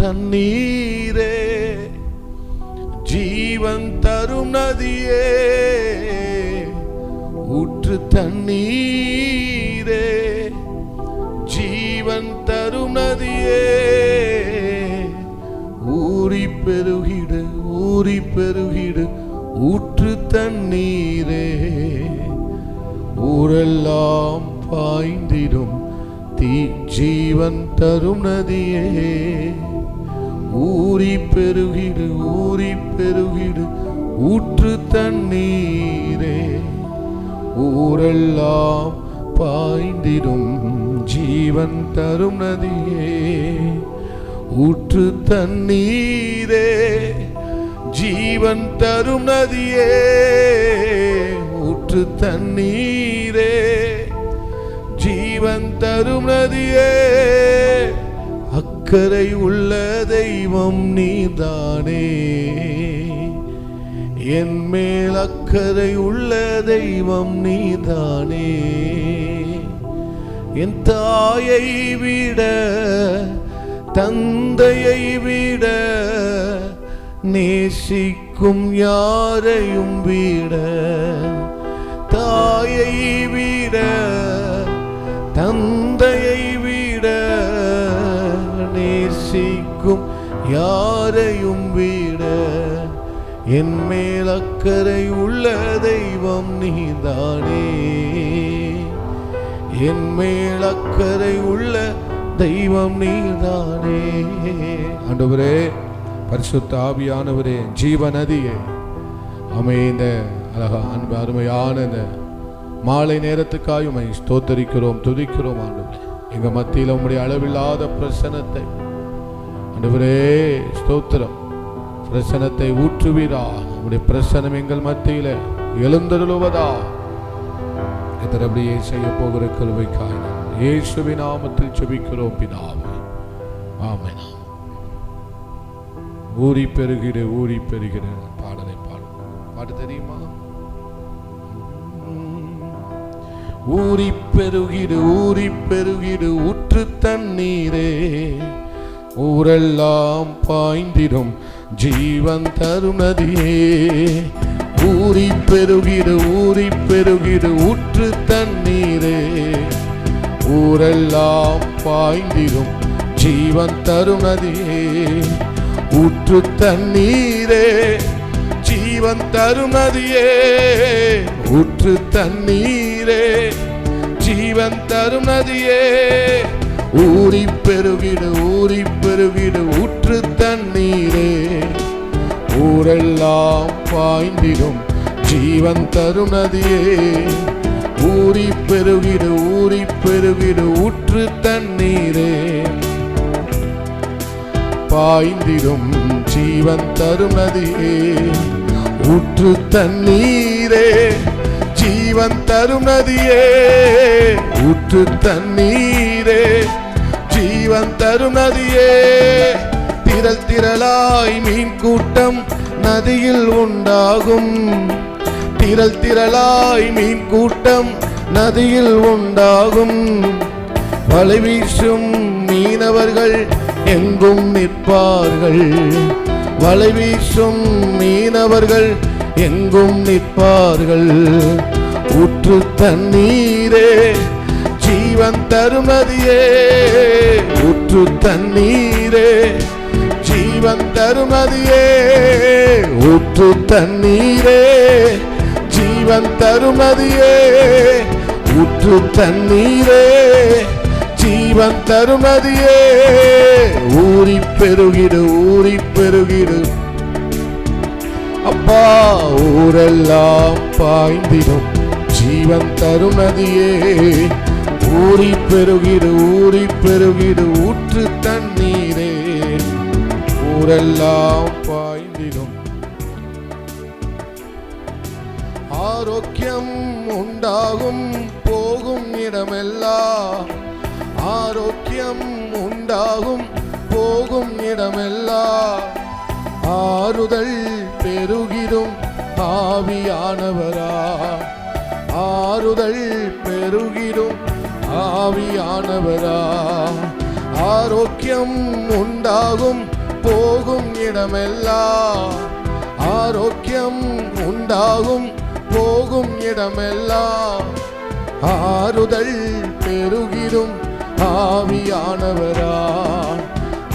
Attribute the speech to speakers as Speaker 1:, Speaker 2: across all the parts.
Speaker 1: தண்ணீரே, ஜீவன் தரும் நதியே, ஊற்று தண்ணீரே, ஜீவன் தரும் நதியே, ஊறி பெருகிடு ஊறி பெருகிடு ஊற்று தண்ணீரே, ஊரெல்லாம் பாய்ந்திடும் ஜீவன் தரும் நதியே, ஊறி பெருகிடு ஊறி பெருகிடு ஊற்று தண்ணீரே, ஊரெல்லாம் பாய்ந்திடும் ஜீவன் தரும் நதியே, ஊற்று தண்ணீரே, ஜீவன் தரும் நதியே, ஊற்று தண்ணீரே, ஜீவன் தரும் நதியே, அக்கறை உள்ள தெய்வம் நீதானே, என் மேல் அக்கறை உள்ள தெய்வம் நீதானே, என் தாயை விட தந்தையை விட நேசிக்கும் யாரையும் விட, தாயை விட தந்தையை விட நேசிக்கும் யாரையும் விட, என் மேல் அக்கறை உள்ள தெய்வம் நீதானே, என் மேல் அக்கறை உள்ள தெய்வம் நீதானே. ஆண்டவரே, பரிசுத்த ஆவியானவரே, ஜீவநதியே, அமைந்த அழகா அன்பு அருமையான இந்த மாலை நேரத்துக்காக உம்மை ஸ்தோத்தரிக்கிறோம், துதிக்கிறோம். ஆண்டவரே, எங்க மத்தியில் உம்முடைய அளவில்லாத பிரசன்னத்தை ஆண்டவரே ஸ்தோத்திரம், பிரசன்னத்தை ஊற்றுவீரா, உம்முடைய பிரசன்னம் எங்கள் மத்தியில் எழுந்தருளுவதா, அப்படியே செய்ய போகிற கிருபைக்காய் இயேசுவின் நாமத்தில் ஜெபிக்கிறோம் பிதாவே, ஆமென். ஊறி பெருகிடு ஊறி பெருகிடு பாடலை பாட்டு தெரியுமா? ஊறி பெருகிடு ஊறி பெருகிடு ஊற்று தண்ணீரே, ஊரெல்லாம் பாய்ந்திடும் ஜீவன் தரும் நதியே, ஊறி பெருகிடு ஊறி பெருகிடு ஊற்று தண்ணீரே, ஊரெல்லாம் பாய்ந்திடும் ஜீவன் தரும் நதியே, ஊற்று தண்ணீரே, ஜீவன் தரும் நதியே, ஊற்று தண்ணீரே, ஜீவன் தரும் நதியே, ஊறி பெருகிடு ஊறி பெருகிடு ஊற்று தண்ணீரே, ஊரெல்லாம் பாய்ந்திடும் ஜீவன் தரும் நதியே, ஊறி பெருகிடு ஊறி பெருகிடு ஊற்று தண்ணீரே, பாய்ந்திடும் ஜீவன் தரும் நதியே, ஊற்று தண்ணீரே, ஜீவன் தரும் நதியே, ஊற்று தண்ணீரே, ஜீவன் தரும் நதியே, திரள் திரளாய் மீன் கூட்டம் நதியில் உண்டாகும், திரள் திரளாய் மீன் கூட்டம் நதியில் உண்டாகும், வலை வீசும் மீனவர்கள் எங்கும் நிற்பார்கள், வலை வீசும் மீனவர்கள் எங்கும் நிற்பார்கள், ஊற்று தண்ணீரே, ஜீவன் தரும் நதியே, ஊற்று தண்ணீரே, ஜீவன் தரும் நதியே, ஊற்று தண்ணீரே, ஜீவன் தரும் நதியே, ஊற்று தண்ணீரே, ஜீவன் தரும் நதியே, ஊறி பெருகிடு ஊறி பெருகிடு அப்பா, ஊரெல்லாம் பாய்ந்திடும் ஜீவன் தரும் நதியே, ஊறி பெருகிடு ஊறி பெருகிடு ஊற்று தண்ணீரே, ஊரெல்லாம் பாய்ந்திடும். ஆரோக்கியம் உண்டாகும் போகும் இடமெல்லாம், ஆரோக்கியம் உண்டாகும் போகும் இடமெல்லாம், ஆறுதல் பெருகிடும் ஆவியானவரா, ஆறுதல் பெருகிடும் ஆவியானவரா, ஆரோக்கியம் உண்டாகும் போகும் இடமெல்லாம் ஆரோக்கியம் உண்டாகும். போகும் இடமெல்லாம் ஆறுதல் பெருகிடும் ஆவியானவரா.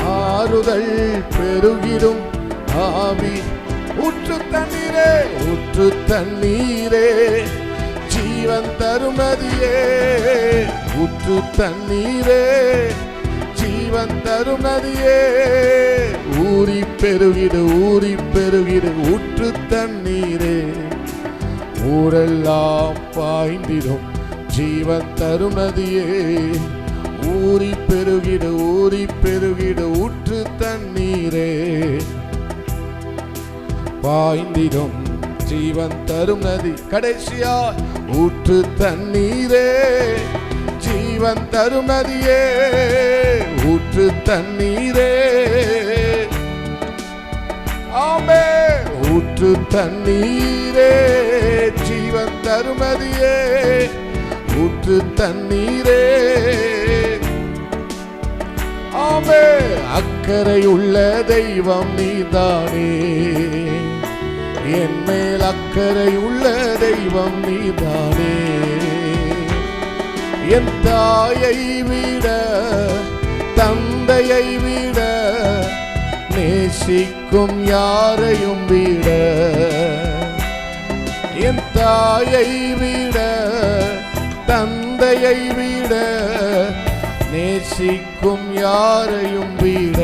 Speaker 1: ஆறுதல் பெருகிடும் ஆவி. ஊற்று தண்ணீரே, ஊற்று தண்ணீரே, ஜீவன் தரும் நதியே. ஊற்று தண்ணீரே, ஜீவன் தரும் நதியே. ஊறி பெருகிடு, ஊறி பெருகிடு ஊற்று தண்ணீரே. ஊரெல்லாம் பாய்ந்திடும் ஜீவன் தரும் நதியே. ஊறி பெருகிடு, ஊறி பெருகிடு ஊற்று தண்ணீரே. பாய்ந்திடும் ஜீவன் தரும் நதி. கடைசியா ஊற்று தண்ணீரே, ஜீவன் தரும் நதியே. ஊற்று தண்ணீரே, ஆமே. ஊற்று தண்ணீரே, ஜீவன் தரும் நதியே. ஊற்று தண்ணீரே, ஆமே. அக்கறை உள்ள தெய்வம் நீதானே. என் மேல் அக்கறை உள்ள தெய்வம் நீதானே. என் தாயை விட தந்தையை விட நேசிக்கும் யாரையும் விட. என் தாயை விட தந்தையை விட நேசிக்கும் யாரையும் விட.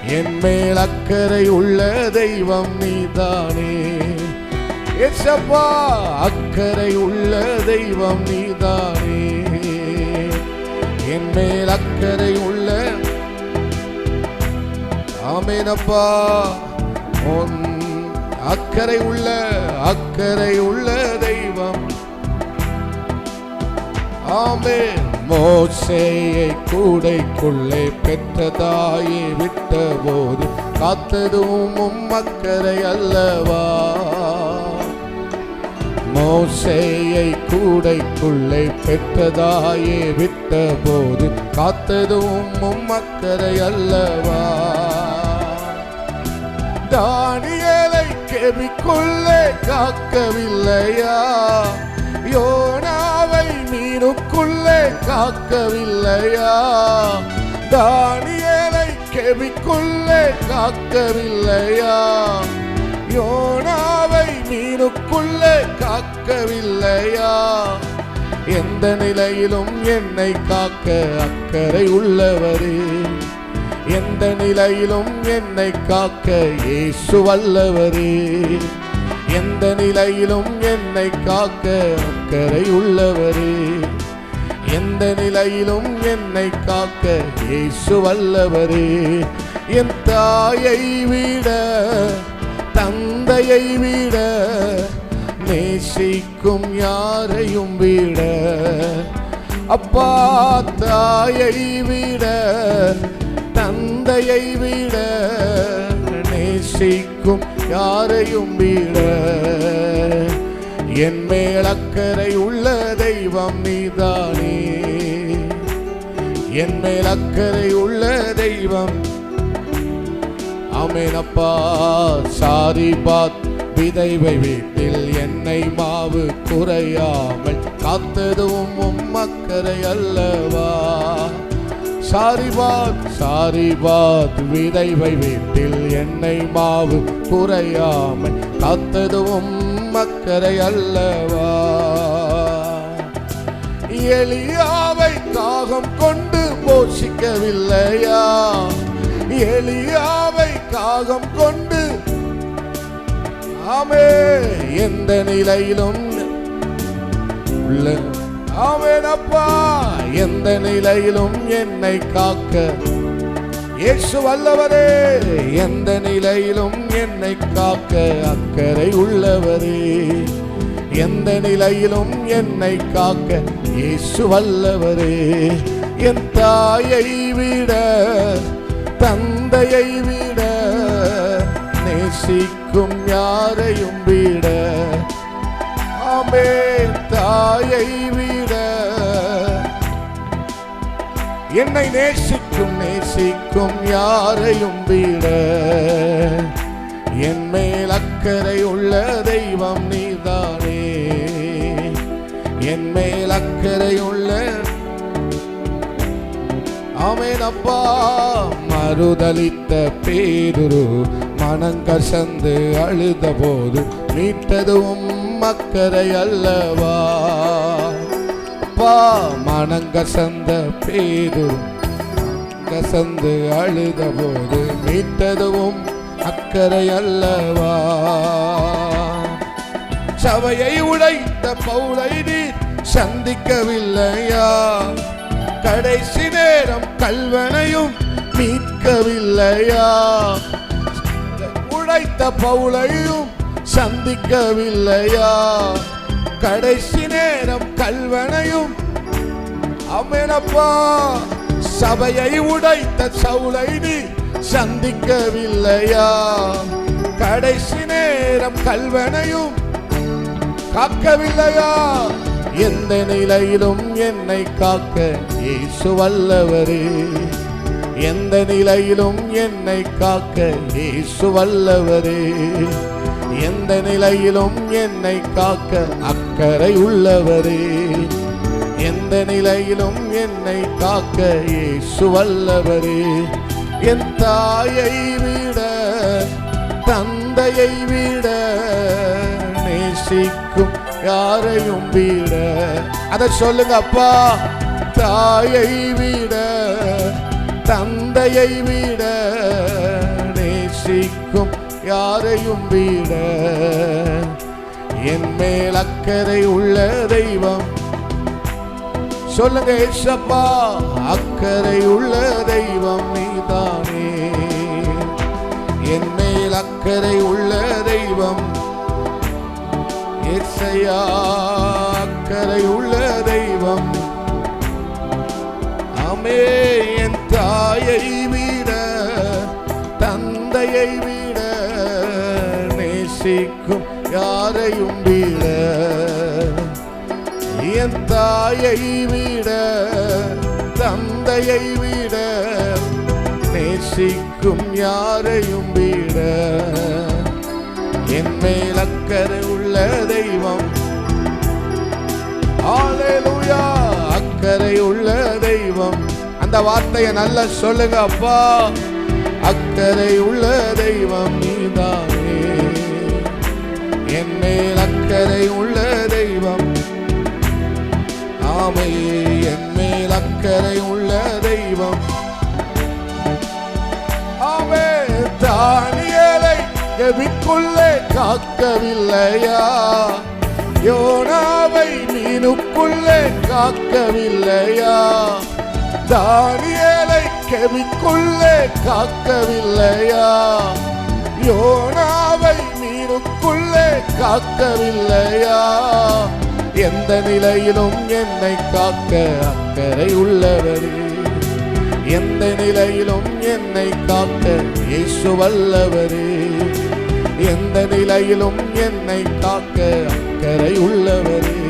Speaker 1: என் மேல் அக்கறை உள்ள தெய்வம் நீதானே. ஏசப்பா, அக்கறை உள்ள தெய்வம் நீதானே. என் மேல் அக்கறை உள்ள, ஆமேனப்பா. உன் அக்கறை உள்ள, அக்கறை உள்ள தெய்வம். ஆமென். மோசேயை கூடைக்குள்ளே பெற்ற தாயை விட்ட போது காத்ததும் அக்கறை அல்லவா. மோசேயை கூடைக்குள்ளே பெற்ற தாயை விட்ட போது காத்ததும் அக்கறை அல்லவா. தானியேலை கெபிக்குள்ளே காக்கவில்லையா. யோனாவை மீனுக்குள்ளே காக்கவில்லையா. தானியேலை கெபிக்குள்ளே காக்கவில்லையா. யோனாவை மீனுக்குள்ளே காக்கவில்லையா. எந்த நிலையிலும் என்னை காக்க அக்கறை உள்ளவரே. எந்த நிலையிலும் என்னை காக்க இயேசு வல்லவரே. எந்த நிலையிலும் என்னை காக்க அக்கறை உள்ளவரே. எந்த நிலையிலும் என்னை காக்க இயேசு வல்லவரே. என் தாயை விட தந்தையை விட நேசிக்கும் யாரையும் விட. அப்பா, தாயை விட தந்தையை விட நேசிக்கும் யாரையும் விட. என் மேல் அக்கறை உள்ள தெய்வம் நீதானே. என் மேல் அக்கறை உள்ள தெய்வம். ஆமெனப்பா. சாரிபாத் விதைவை வீட்டில் எண்ணெய் மாவு குறையாமல் காத்ததும் அக்கறை அல்லவா. சாரிபாத், சாரிபாத் விதைவை வீட்டில் எண்ணெய் மாவு குறையாமல் காத்ததும் அக்கறை அல்லவா. எலியாவை காகம் கொண்டு போஷிக்கவில்லையா. எலியாவை காகம் கொண்டு, ஆமே. எந்த நிலையிலும் உள்ள, ஆமெனப்பா. எந்த நிலையிலும் என்னை காக்க இயேசு வல்லவரே. எந்த நிலையிலும் என்னை காக்க அக்கறை உள்ளவரே. எந்த நிலையிலும் என்னை காக்க இயேசு வல்லவரே. என் தாயை விட தந்தையை விட நேசிக்கும் யாரையும் விட. ஆமென். தாயை விட என்னை நேசிக்கும் என்றும் நேசிக்கும் யாரையும் விட என் மேல் அக்கறை உள்ள தெய்வம் நீதானே. என் மேல் அக்கறை உள்ள ஆமென் அப்பா. மறுதலித்த பேதுரு மனங்கசந்து அழுத போது மீட்டதும் அக்கறை அல்லவா அப்பா. மனங்கசந்த பேதுரு கசந்து அழுத போது மீட்டதும் அக்கறை அல்லவா. சபையை உடைத்த பவுலை நீர் சந்திக்கவில்லையா? கடைசி நேரம் கல்வனையும் மீட்கவில்லையா? உடைத்த பவுலையும் சந்திக்கவில்லையா? கடைசி நேரம் கல்வனையும் ஆமெனப்பா. சபையை உடைத்த சவுலை நீ சந்திக்கவில்லையா? கடைசி நேரம் கல்வனையும் காக்கவில்லையா? எந்த நிலையிலும் என்னை காக்க இயேசு வல்லவரே. எந்த நிலையிலும் என்னை காக்க இயேசு வல்லவரே. எந்த நிலையிலும் என்னை காக்க அக்கறை உள்ளவரே. எந்த நிலையிலும் என்னை காக்க இயேசு வல்லவரே. என் தாயை விட தந்தையை விட நேசிக்கும் யாரையும் விட. அத சொல்லுங்க அப்பா. தாயை விட தந்தையை விட நேசிக்கும் யாரையும் விட என் மேல் அக்கறை உள்ள தெய்வம். சொல்லுங்க ஏசப்பா. அக்கறை உள்ள தெய்வம் நீதானே. என் மேல் அக்கறை உள்ள தெய்வம் ஏசையா. அக்கறை உள்ள தெய்வம் ஆமே. என் தாயை விட தந்தையை விட நேசிக்கும் யாரையும் விட என் தாயை விட தந்தையை விட நேசிக்கும் யாரையும் விட என் மேல் அக்கறை உள்ள தெய்வம். ஹல்லேலூயா. அக்கறை உள்ள தெய்வம். அந்த வார்த்தையை நல்லா சொல்லுங்க அப்பா. அக்கறை உள்ள தெய்வம் நீதானே. என் மேல் அக்கறை உள்ள தெய்வம் ஆமே. என் மேல் அக்கறை உள்ள தெய்வம் ஆமே. தானியேலை கெபிக்குள்ளே காக்கவில்லையா? யோனாவை மீனுக்குள்ளே காக்கவில்லையா? தானியேலை கெபிக்குள்ளே காக்கவில்லையா? யோனாவை மீனுக்குள்ளே காக்கவில்லையா? எந்த நிலையிலும் என்னை காக்க அக்கறை உள்ளவரே. எந்த நிலையிலும் என்னை காக்க இயேசு வல்லவரே. எந்த நிலையிலும் என்னை காக்க அக்கறை உள்ளவரே.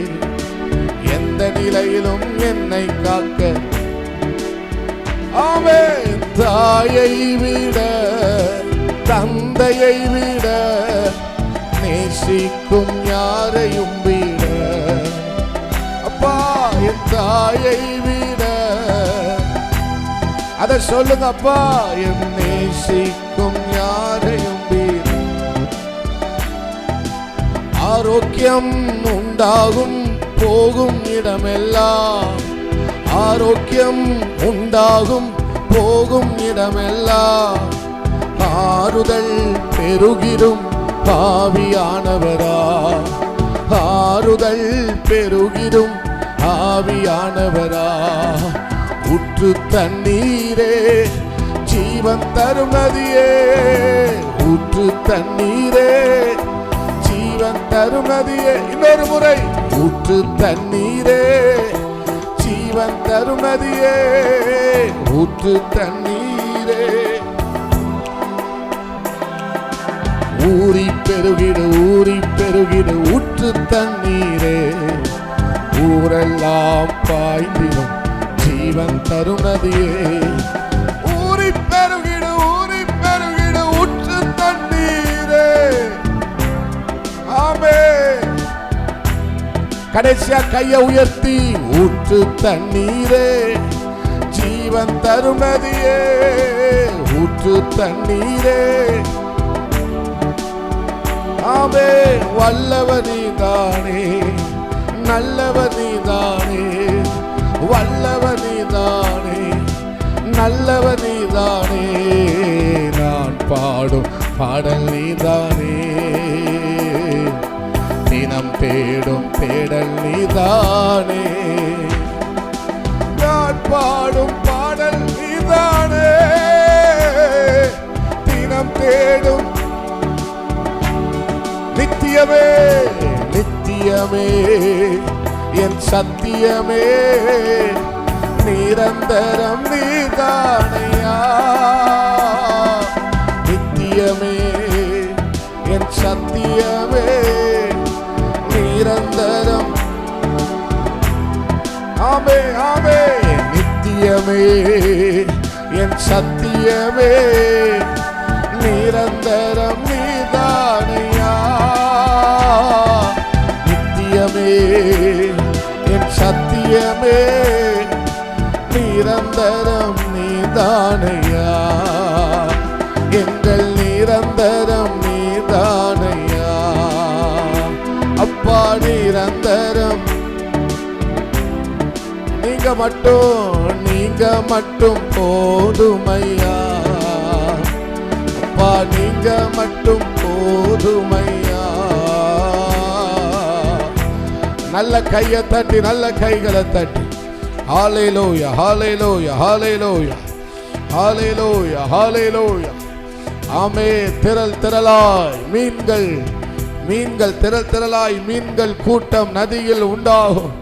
Speaker 1: எந்த நிலையிலும் என்னை காக்க ஆமென். தாயை விட தந்தையை விட நேசிக்கும் யாரையும் விட அப்பா. என் தாயை விட அத சொல்லுங்க அப்பா. என் நேசிக்கும் யாரையும் விட ஆரோக்கியம் உண்டாகும் போகும் இடமெல்லாம். ஆரோக்கியம் உண்டாகும் போகும் இடமெல்லாம். ஆறுதல் பெருகிடும் ஆவியானவரா. ஆறுதல் பெருகிடும் ஆவியானவரா. ஊற்று தண்ணீரே ஜீவன் தரும் நதியே. ஊற்று தண்ணீரே ஜீவன் தரும் நதியே. இன்னொரு முறை. ஊற்று தண்ணீரே ஜீவன் தரும் நதியே. ஊற்று தண்ணீரே ஊறி பெருகிடு ஊறி பெருகிடு ஊற்று தண்ணீரே. ஊரெல்லாம் பாய்ந்திடும் ஜீவன் தரும் நதியே. கடைசியா கையை உயர்த்தி ஊற்று தண்ணீரே, ஜீவன் தரும் நதியே, ஊற்று தண்ணீரே. ஆமே, வல்லவர் நீதானே, நல்லவர் நீதானே, வல்லவர் நீதானே, நல்லவர் நீதானே. நான் பாடும் பாடல் நீதானே, தினம் தேடும் தேடல் நீதானே. நான் பாடும் பாடல் நீதானே, தினம் தேடும். நித்தியமே நித்தியமே என் சத்தியமே, நிரந்தரம் நீதானையா. நித்தியமே என் சத்தியமே, நிரந்தரம். ஆமே ஆமே, நித்தியமே என் சத்தியமே, நிரந்தரம் நீதானையா. நித்தியமே என் சத்தியமே, நிரந்தரம் நீதானையா. எங்கள் நிரந்தரம் நீதானையா. அப்பா நிரந்தரம், நீங்க மட்டும் போதுமையா. அப்பா நீங்க மட்டும் போதுமையா. நல்ல கையை தட்டி, நல்ல கைகளை தட்டி, ஹல்லேலூயா ஹல்லேலூயா ஹல்லேலூயா ஹல்லேலூயா ஹல்லேலூயா. ஆமே, திரள் திரளாய் மீன்கள் திரள் திரளாய் மீன்கள் கூட்டம் நதியில் உண்டாகும்.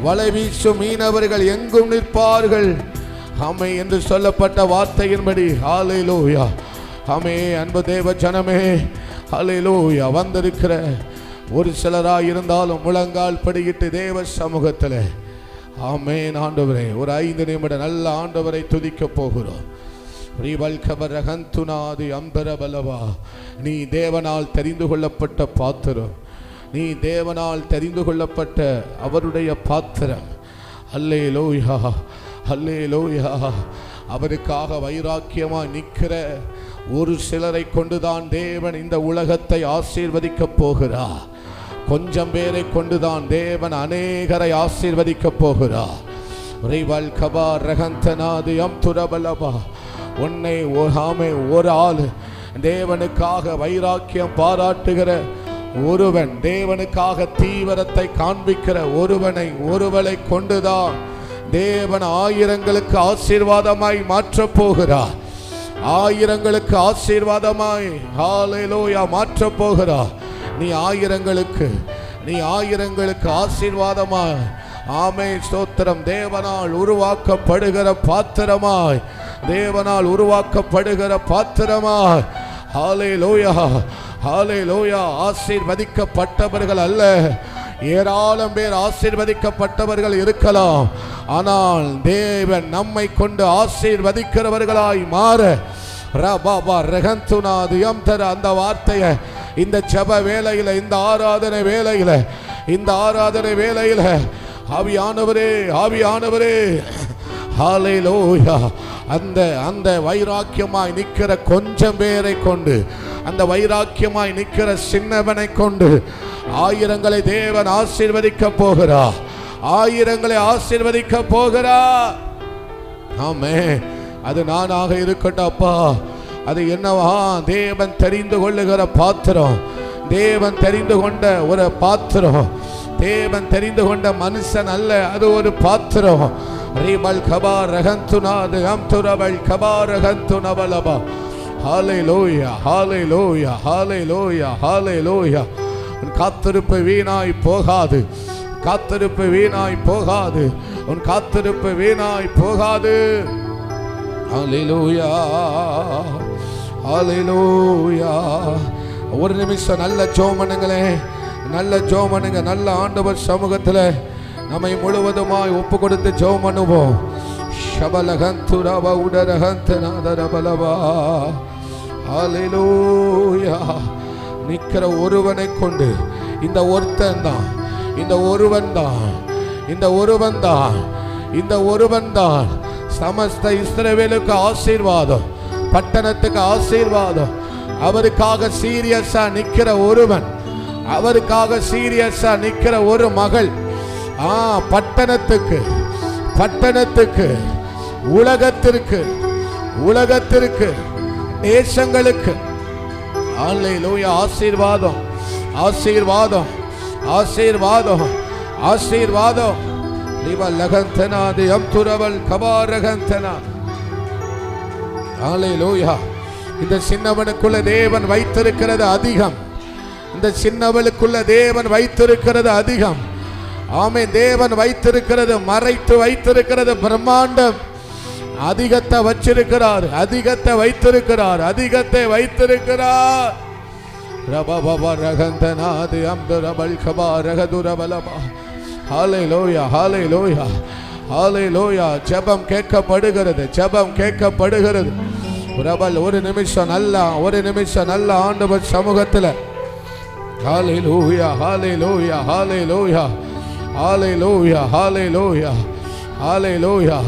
Speaker 1: வலை வீசும் மீனவர்கள் எங்கும் நிற்பார்கள். ஆமே என்று சொல்லப்பட்ட வார்த்தையின்படி ஹல்லேலூயா. ஆமே, அன்பு தேவ ஜனமே, ஹல்லேலூயா. வந்திருக்கிற ஒரு சிலராய் இருந்தாலும் முழங்கால் படியிட்டு தேவ சமூகத்தில் ஆமென். ஆண்டவரே, ஒரு 5 நிமிடம் நல்ல ஆண்டவரை துதிக்க போகிறோம். நீ தேவனால் தெரிந்து கொள்ளப்பட்ட பாத்திரம், நீ தேவனால் தெரிந்து கொள்ளப்பட்ட அவருடைய பாத்திரம். அல்லேலூயா அல்லேலூயா. அவருக்காக வைராக்கியமாய் நிற்கிற ஒரு சிலரை கொண்டுதான் தேவன் இந்த உலகத்தை ஆசீர்வதிக்க போகிறார். கொஞ்சம் பேரை கொண்டுதான் தேவன் அநேகரை ஆசீர்வதிக்க போகிறார். உன்னை ஒரு ஆள் தேவனுக்காக வைராக்கியம் பாராட்டுகிற ஒருவன், தேவனுக்காக தீவிரத்தை காண்பிக்கிற ஒருவளை கொண்டுதான் தேவன் ஆயிரங்களுக்கு ஆசீர்வாதமாய் மாற்றப் போகிறார். ஆயிரங்களுக்கு ஆசீர்வாதமாய் ஹல்லேலூயா மாற்றப் போகிறார். நீ ஆயிரங்களுக்கு ஆசீர்வாதமாய், ஆமென் ஸ்தோத்திரம், தேவனால் உருவாக்கப்படுகிற பாத்திரமாய், தேவனால் உருவாக்கப்படுகிற பாத்திரமாய். ஹல்லேலூயா ஹல்லேலூயா. ஆசீர்வதிக்கப்பட்டவர்கள் அல்ல, ஏராளம் பேர் ஆசீர்வதிக்கப்பட்டவர்கள் இருக்கலாம். ஆனால் தேவன் நம்மை கொண்டு ஆசீர்வதிக்கிறவர்களாய் மாற அந்த வார்த்தையை இந்த ஜெப வேளையில, இந்த ஆராதனை வேளையில ஆவியானவரே ஹல்லேலூயா. அந்த வைராக்கியமாய் நிற்கிற கொஞ்சம் பேரை கொண்டு, அந்த வைராக்கியமாய் நிற்கிற சின்னவனை கொண்டு ஆயிரங்களை தேவன் ஆசீர்வதிக்க போகிறார். ஆயிரங்களை ஆசீர்வதிக்க போகிறார். ஆமென். அது நானாக இருக்கட்டும் அப்பா. அது என்னவா? தேவன் தெரிந்து கொள்ளுகிற பாத்திரம், தேவன் தெரிந்து கொண்ட ஒரு பாத்திரம், தேவன் தெரிந்து கொண்ட மனுஷன் அல்ல, அது ஒரு பாத்திரம். ரீபல் கபார் ரகந்துனாது அம்துரபல் கபார் ரகந்துனபலபா. ஹல்லேலூயா ஹல்லேலூயா ஹல்லேலூயா ஹல்லேலூயா. உன் காத்திருப்பு வீணாய் போகாது, காத்திருப்பு வீணாய் போகாது, உன் காத்திருப்பு வீணாய் போகாது. ஹல்லேலூயா ஹல்லேலூயா. ஒரு நிமிஷம் நல்ல ஜெபமனுங்களே, நல்ல ஜெபமனுங்க. நல்ல ஆண்டவர் சமூகத்தில் நம்மை முழுவதுமாய் ஒப்பு கொடுத்து ஜெபம் பண்ணுவோம். ஷபலகந்துரவ உடரகந்தனதரபலவா. ஹல்லேலூயா. நிற்கிற ஒருவனை கொண்டு, இந்த ஒருத்தன் தான், இந்த ஒருவன் தான், இந்த ஒருவன் தான், இந்த ஒருவன் தான் சமஸ்த இஸ்ரவேலுக்கு ஆசீர்வாதம், பட்டணத்துக்கு ஆசீர்வாதம். அவருக்காக சீரியஸா நிக்கிற ஒருவன், அவருக்காக சீரியஸா நிக்கிற ஒரு மகள். பட்டணத்துக்கு, பட்டணத்துக்கு, உலகத்திற்கு, உலகத்திற்கு, தேசங்களுக்கு அல்லேலூயா ஆசீர்வாதம், ஆசீர்வாதம், ஆசீர்வாதம், ஆசீர்வாதம். லகந்தனா தியம் துரவல் கபாரகந்தனா. அல்லேலூயா. இந்த சின்னவனுக்குள்ள தேவன் வைத்திருக்கிறது அதிகம், இந்த சின்னவளுக்குள்ள தேவன் வைத்திருக்கிறது அதிகம். ஆமென். தேவன் வைத்திருக்கிறது, மறைத்து வைத்திருக்கிறது பிரம்மாண்டம். அதிகத்தை வச்சிருக்கிறார், அதிகத்தை வைத்திருக்கிறார், அதிகத்தை வைத்திருக்கிறார். ரபபப ரகந்தனாதி அம்துரபல் கபாரகதுரபலபா. ஹல்லேலூயா, ஹல்லேலூயா, ஹல்லேலூயா. ஜெபம் கேட்கப்படுகிறது, ஜெபம் கேட்கப்படுகிறது. பிரபல் ஒரு நிமிஷம் நல்லா, ஒரு நிமிஷம் நல்லா ஆண்டவர் சமூகத்தில். ஹல்லேலூயா, ஹல்லேலூயா, ஹல்லேலூயா, ஹல்லேலூயா, ஹல்லேலூயா, ஹல்லேலூயா.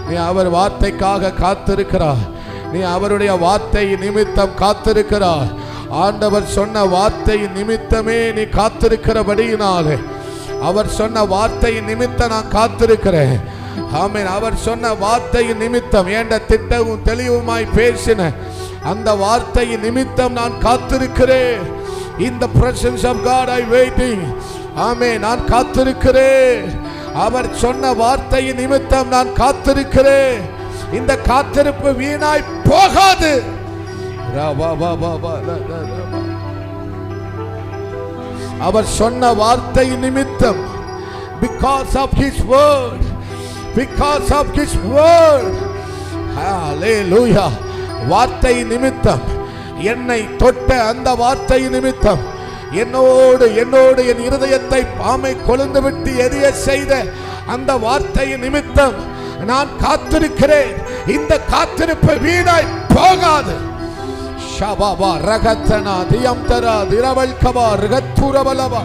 Speaker 1: நீ அவர் வார்த்தைக்காக காத்திருக்கிறார், நீ அவருடைய வார்த்தை நிமித்தம் காத்திருக்கிறார். ஆண்டவர் சொன்ன வார்த்தை நிமித்தமே நீ காத்திருக்கிறபடியினாலே, அவர் சொன்ன வார்த்தை நிமித்தம் நான் காத்திருக்கிறேன். ஆமென். அவர் சொன்ன வார்த்தை நிமித்தம், என்ற திட்டமும் தெளிவுமாய் பேசின அந்த வார்த்தை நிமித்தம் நான் காத்திருக்கிறேன். In the presence of God I waiting. ஆமென். நான் காத்திருக்கிறேன். அவர் சொன்ன வார்த்தை நிமித்தம் நான் காத்திருக்கிறேன். இந்த காத்திருப்பு வீணாய் போகாது. அவர் சொன்ன வார்த்தை நிமித்தம், because of his word, because of his word, hallelujah. வார்த்தை நிமித்தம், என்னை தொட்ட அந்த வார்த்தை நிமித்தம், என்னோடு என்னோடு என் இருதயத்தை பாமை கொழுந்து விட்டு எரிய செய்த அந்த வார்த்தை நிமித்தம் நான் காத்திருக்கிறேன். இந்த காத்திருப்பு வீணாய் போகாது. ஷபாபா ரகத்தனா தியம்தரா திரவல் கபா ரகத்துரவலபா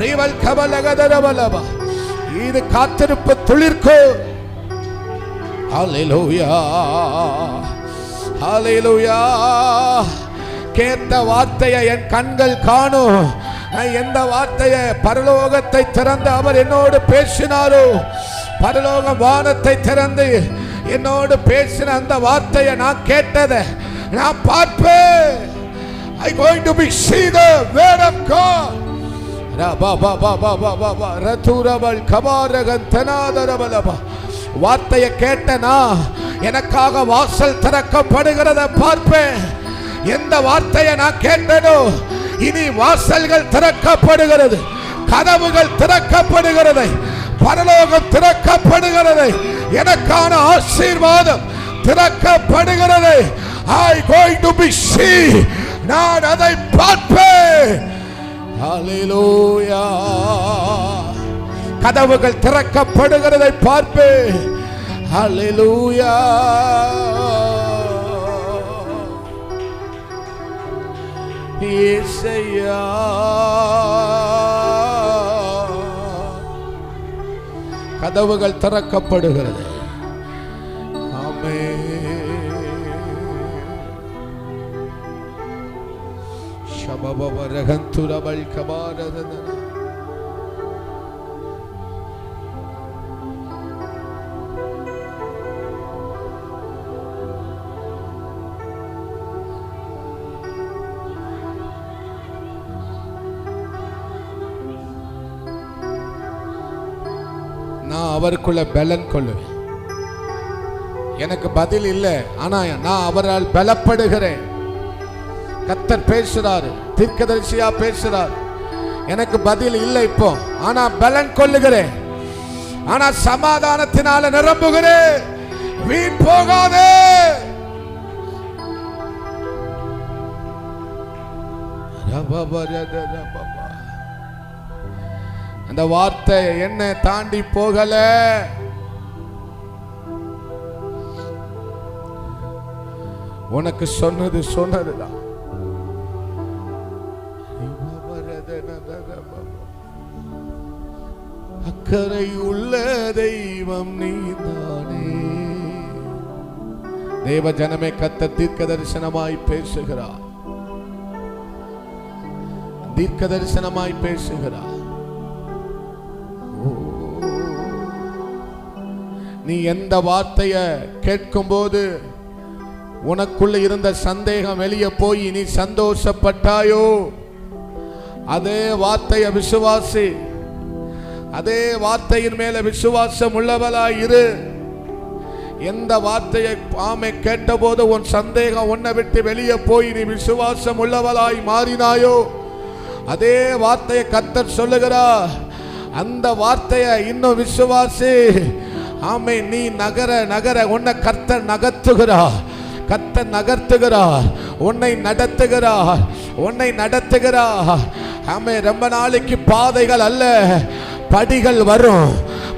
Speaker 1: ரிவல் கபலகதரவலபா. இது காத்திருப்பு துளிர்க்கு. ஹல்லேலூயா, ஹல்லேலூயா. கேட்ட வார்த்தையை என் கண்கள் காணும். எந்த வார்த்தையை, பரலோகத்தை திறந்து அவர் என்னோடு பேசினாரோ, பரலோக வானத்தை திறந்து என்னோடு பேசின அந்த வார்த்தையை நான் கேட்டதை நான் பார்ப்பேன். I going to be see the word of God. வார்த்தையை கேட்டனா எனக்காக வாசல் திறக்கப்படுகிறத பார்ப்பேன். எந்த வார்த்தையை நான் கேட்டனோ இனி வாசல்கள் திறக்கப்படுகிறது, கதவுகள் திறக்கப்படுகிறது, பரலோகம் திறக்கப்படுகிறது, எனக்கான ஆசீர்வாதம் திறக்கப்படுகிறது. I going to be see. நான் அதை பார்ப்பேன். ஹல்லேலூயா. கதவுகள் திறக்கப்படுகிறதை பார்ப்பேன். ஹல்லேலூயா. இயேசுயா. கதவுகள் திறக்கப்படுகிறது. ஆமென். ஷபபப ரகந்துரபல் கபாரதன. நான் அவருக்குள்ள பலன் கொள்ளுவேன். எனக்கு பதில் இல்லை, ஆனா நான் அவரால் பலப்படுகிறேன். கர்த்தர் பேசுறாரு, தீர்க்கதரிசியா பேசுறார். எனக்கு பதில் இல்லை இப்போ, ஆனா பலன் கொள்ளுகிறேன், ஆனா சமாதானத்தினால நிரம்புகிறேன். வீண் போகாதே. அந்த வார்த்தை என்ன தாண்டி போகல. உனக்கு சொன்னது சொன்னதுதான். அக்கறை உள்ள தெய்வம் நீதானே. தேவ ஜனமே, கர்த்தர் தீர்க்க தரிசனமாய் பேசுகிறார், தீர்க்க தரிசனமாய் பேசுகிறார். நீ எந்த வார்த்தைய கேட்கும் போது உனக்குள்ள இருந்த சந்தேகம் வெளியே போய் நீ சந்தோஷப்பட்டாயோ, அதே வார்த்தைய விசுவாசி, அதே வார்த்தையின் மேல விசுவாசம் உள்ளவளாய் இரு. எந்த வார்த்தையை ஆமை கேட்டபோது உன் சந்தேகம் உன்னை விட்டு வெளியே போய் நீ விசுவாசம் உள்ளவளாய் மாறினாயோ, அதே வார்த்தையை கர்த்தர் சொல்லுகிறார். அந்த வார்த்தையை இன்னும் விசுவாசி. ஆமை, நீ நகர நகர உன்னை கர்த்தர் நகர்த்துகிறார், கர்த்தர் நகர்த்துகிறார், உன்னை நடத்துகிறார், உன்னை நடத்துகிறார். ஆமை, ரொம்ப நாளைக்கு பாதைகள் அல்ல, படிகள் வரும்.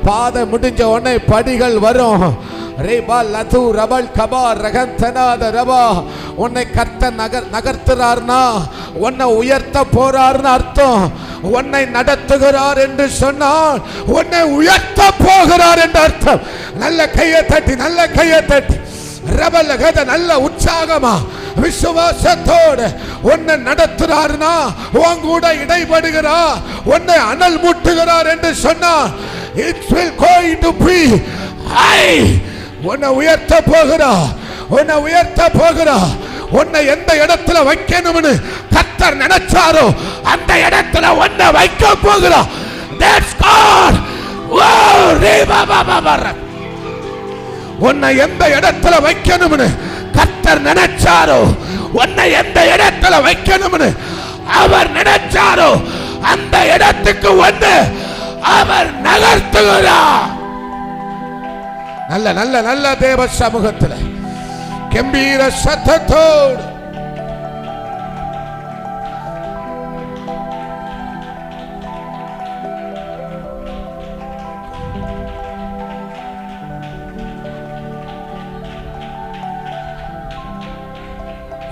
Speaker 1: பாதை முடிஞ்ச உடனே படிகள் வரும். ரேபா லது ரபல் கபா ரகந்தனாத ரபா. உன்னை கர்த்தர் நகர்த்துறார்னா உன்னை உயர்த்த போறார்னு அர்த்தம். உன்னை நடத்துகிறார் என்று சொன்னால் உன்னை உயர்த்த போகிறார் என்று அர்த்தம். நல்ல கையை தட்டி, நல்ல கையை தட்டி ரபல் கத நல்ல உற்சாகமா விசுவாசத்தோடு உன்னை நடத்துறார்னா, உன் கூட இடைபடுகிறார், உன்னை அனல் மூட்டுகிறார் என்று சொன்னால் it will going to be high. உன்னை உயர்த்த போகிறார், உன்னை உயர்த்த போகிறார். உன்னை எந்த இடத்துல வைக்கணும்னு கர்த்தர் நினைச்சாரோ அந்த இடத்துல உன்னை வைக்க போகிறார். That's God. உன்னை எந்த இடத்துல வைக்கணும்னு கர்த்தர் நினைச்சாரோ, உன்னை எந்த இடத்துல வைக்கணும்னு அவர் நினைச்சாரோ அந்த இடத்துக்கு வந்து அவர் நகர்த்துகிறார். நல்ல நல்ல நல்ல தேவ சமூகத்தில் கம்பீர சத்தத்தோடு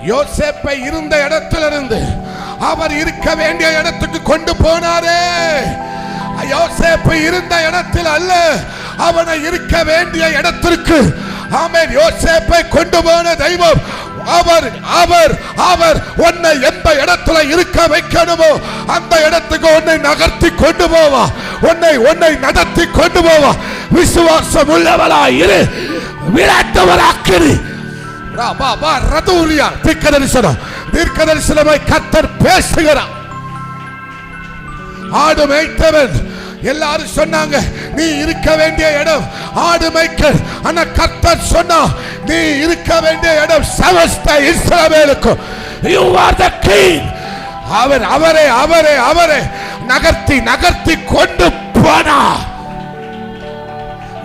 Speaker 1: யோசேப்பை இருந்த இடத்திலிருந்து அவர் இருக்க வேண்டிய இடத்துக்கு கொண்டு போனாரே. யோசேப்பு இருந்த இடத்தில் அல்ல, அவனை இருக்க வேண்டிய இடத்திற்கு ஆமென் யோசேப்பை கொண்டு போன தெய்வம் அவர். அவர் அவர் உன்னை எந்த இடத்துல இருக்க வைக்கணுமோ அந்த இடத்துக்கு உன்னை நகர்த்தி கொண்டு போவா, உன்னை உன்னை நடத்தி கொண்டு போவா. விசுவாசம் உள்ளவளாய் இரு, விளையாட்டவராக்கிரு. தீர்க்க தரிசனமாய் கர்த்தர் பேசுகிறார். ஆடு மேய்த்தவன் எல்லாரும் சொன்னாங்க நீ இருக்க வேண்டிய இடம் ஆடு மேய்க்கல். ஆனா கர்த்தர் சொன்னா நீ இருக்க வேண்டிய இடம் சமஸ்த இஸ்ரவேலுக்கு. You are the king. அவர் அவரே அவரே அவரே நகர்த்தி நகர்த்தி கொண்டு போனார்.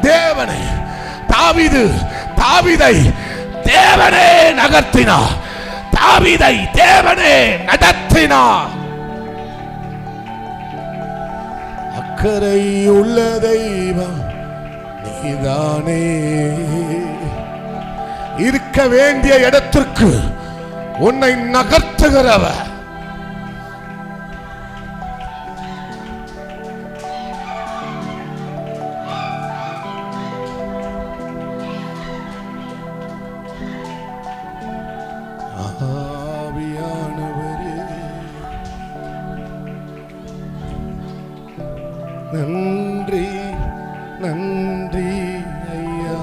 Speaker 1: தேவனே தாவீதை தேவனே நகர்த்தினார், தாவீதை தேவனே நடத்தினார். அக்கறை உள்ள தெய்வம் நீதானே. இருக்க வேண்டிய இடத்திற்கு உன்னை நகர்த்துகிறவர். நன்றி நன்றி ஐயா,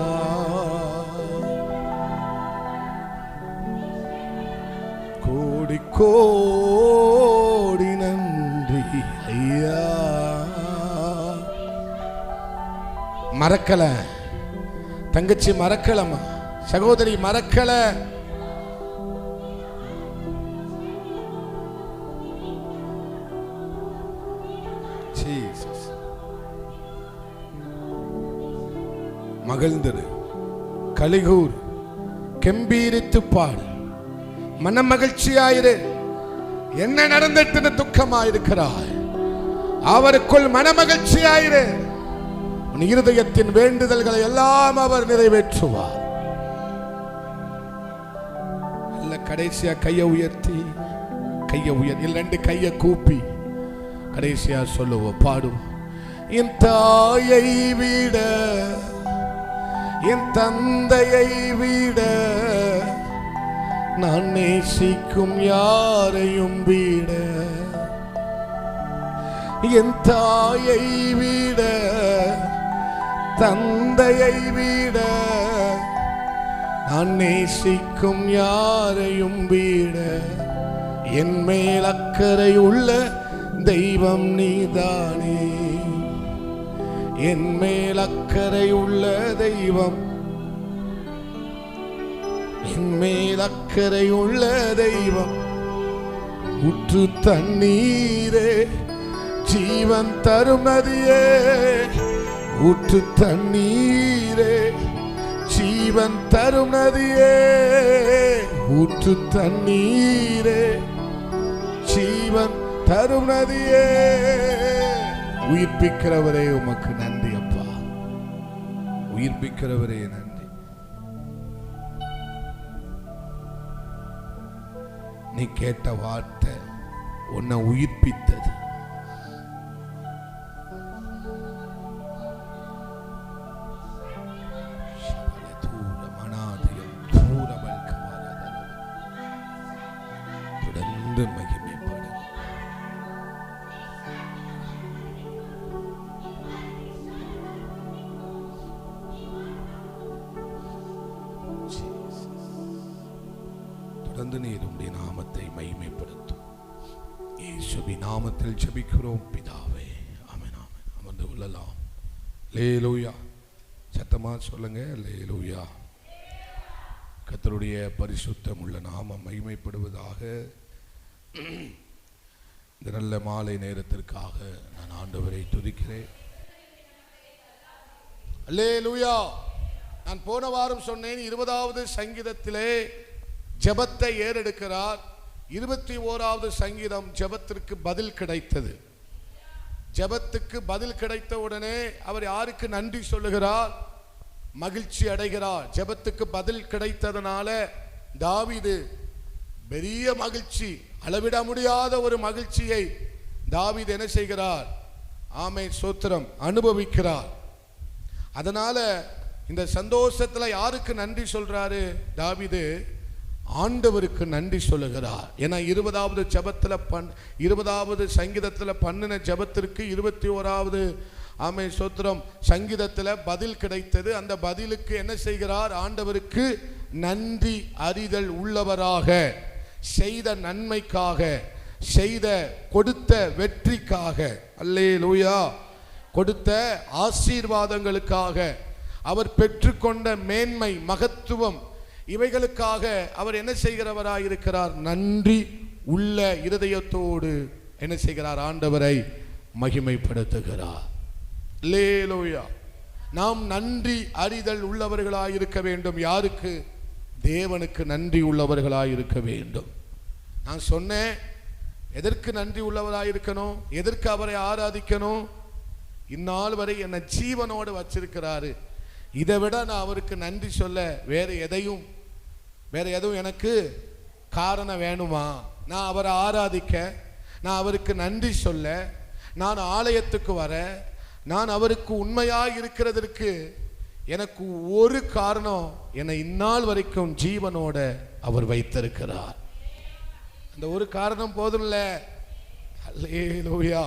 Speaker 1: கோடி கோடி நன்றி ஐயா. மறக்கல தங்கச்சி, மறக்கலம்மா சகோதரி, மறக்கல. மகிழ்ந்தது, கலிகூர், கெம்பீரித்து பாடு, மன மகிழ்ச்சியாயிரு. என்ன நடந்துட்டு துக்கமாயிருக்கிறாய், அவருக்குள் மன மகிழ்ச்சியாயிரு. உன் இருதயத்தின் வேண்டுதல்களை எல்லாம் அவர் நிறைவேற்றுவார். இல்ல கடைசியா கையை உயர்த்தி, கையை உயர், ரெண்டு கையை கூப்பி கடைசியா சொல்லுவோம், பாடுவோம். என் தாயை விட என் தந்தையை விட நான் நேசிக்கும் யாரையும் விட என் தாயை விட தந்தையை விட நான் நேசிக்கும் யாரையும் விட என் மேல் அக்கறை உள்ள தெய்வம் நீதானே. என் மேல் அக்கறை உள்ள தெய்வம், என் மேல் அக்கறை உள்ள தெய்வம். ஊற்று தண்ணீரே ஜீவன் தரும் நதியே, ஊற்று தண்ணீரே ஜீவன் தரும் நதியே, ஊற்று தண்ணீரே ஜீவன் தரும் நதியே. உயிர்ப்பிக்கிறவரே உமக்கு நன்றி அப்பா, உயிர்ப்பிக்கிறவரே நன்றி. நீ கேட்ட வார்த்தை உன்னை உயிர்ப்பித்தது. தொடர்ந்து மகிமைப்படும். தொடர்ந்து நீர் உம்முடைய நாமத்தை மகிமைப்படுத்தும். இயேசுவின் நாமத்தில் ஜெபிக்கிறோம் பிதாவே, ஆமென் ஆமென். அமர்ந்து கொள்ளலாம். அல்லேலூயா. சத்தமா சொல்லுங்க, அல்லேலூயா. கர்த்தருடைய பரிசுத்தம் உள்ள நாமம் மகிமைப்படுவதாக. இந்த நல்ல மாலை நேரத்திற்காக நான் ஆண்டவரை துதிக்கிறேன். அல்லேலூயா. நான் போன வாரம் சொன்னேன், 20வது சங்கீதத்திலே ஜெபத்தை ஏறெடுக்கிறார். 21வது சங்கீதம் ஜெபத்திற்கு பதில் கிடைத்தது. ஜெபத்துக்கு பதில் கிடைத்த உடனே அவர் யாருக்கு நன்றி சொல்லுகிறார்? மகிழ்ச்சி அடைகிறார். ஜெபத்துக்கு பதில் கிடைத்ததனால தாவீது பெரிய மகிழ்ச்சி, அளவிட முடியாத ஒரு மகிழ்ச்சியை தாவீது என்ன செய்கிறார்? ஆமென், ஸ்தோத்திரம், அனுபவிக்கிறார். அதனால இந்த சந்தோஷத்துல யாருக்கு நன்றி சொல்றாரு தாவீது? ஆண்டவருக்கு நன்றி சொல்லுகிறார். ஏன்னா 20வது ஜெபத்துல 20வது சங்கீதத்துல பண்ணின ஜெபத்திற்கு 21வது ஆமென் ஸ்தோத்திரம் சங்கீதத்துல பதில் கிடைத்தது. அந்த பதிலுக்கு என்ன செய்கிறார்? ஆண்டவருக்கு நன்றி அறிதல் உள்ளவராக, செய்த நன்மைக்காக, செய்த கொடுத்த வெற்றிக்காக, அல்லேலூயா, கொடுத்த ஆசீர்வாதங்களுக்காக, அவர் பெற்றுக்கொண்ட மேன்மை மகத்துவம் இவைகளுக்காக அவர் என்ன செய்கிறவராயிருக்கிறார்? நன்றி உள்ள இருதயத்தோடு என்ன செய்கிறார்? ஆண்டவரை மகிமைப்படுத்துகிறார். அல்லேலூயா. நாம் நன்றி அறிதல் உள்ளவர்களாயிருக்க வேண்டும். யாருக்கு? தேவனுக்கு நன்றி உள்ளவர்களாயிருக்க வேண்டும். நான் சொன்னேன், எதற்கு நன்றி உள்ளவராயிருக்கணும்? எதற்கு அவரை ஆராதிக்கணும்? இந்நாள் வரை என்னை ஜீவனோடு வச்சிருக்கிறாரு. இதை விட நான் அவருக்கு நன்றி சொல்ல வேற எதுவும் எனக்கு காரணம் வேணுமா? நான் அவரை ஆராதிக்க, நான் அவருக்கு நன்றி சொல்ல, நான் ஆலயத்துக்கு வர, நான் அவருக்கு உண்மையாக இருக்கிறதற்கு எனக்கு ஒரு காரணம், என்னை இந்நாள் வரைக்கும் ஜீவனோட அவர் வைத்திருக்கிறார். அந்த ஒரு காரணம் போதும்ல. அல்லேலூயா,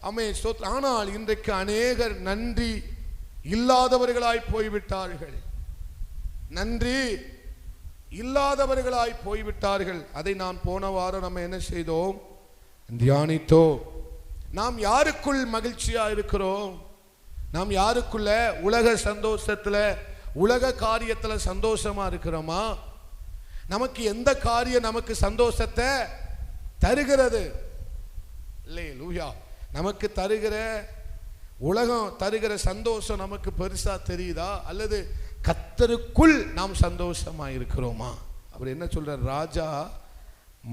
Speaker 1: ஆமென் ஸ்தோத்திரம். ஆனால் இன்றைக்கு அநேகர் நன்றி இல்லாதவர்களாய் போய்விட்டார்கள். நன்றி இல்லாதவர்களாய் போய்விட்டார்கள். அதை நான் போன வாரம் நம்ம என்ன செய்தோம்? தியானித்தோம். நாம் யாருக்குள் மகிழ்ச்சியா இருக்கிறோம்? நாம் யாருக்குள்ள உலக சந்தோஷத்துல, உலக காரியத்துல சந்தோஷமா இருக்கிறோமா? நமக்கு எந்த காரியம் நமக்கு சந்தோஷத்தை தருகிறது? அல்லேலூயா. நமக்கு தருகிற உலகம் தருகிற சந்தோஷம் நமக்கு பெருசா தெரியுதா? அல்லது கர்த்தருக்குள் நாம் சந்தோஷமா இருக்கிறோமா? அவர் என்ன சொல்றார்? ராஜா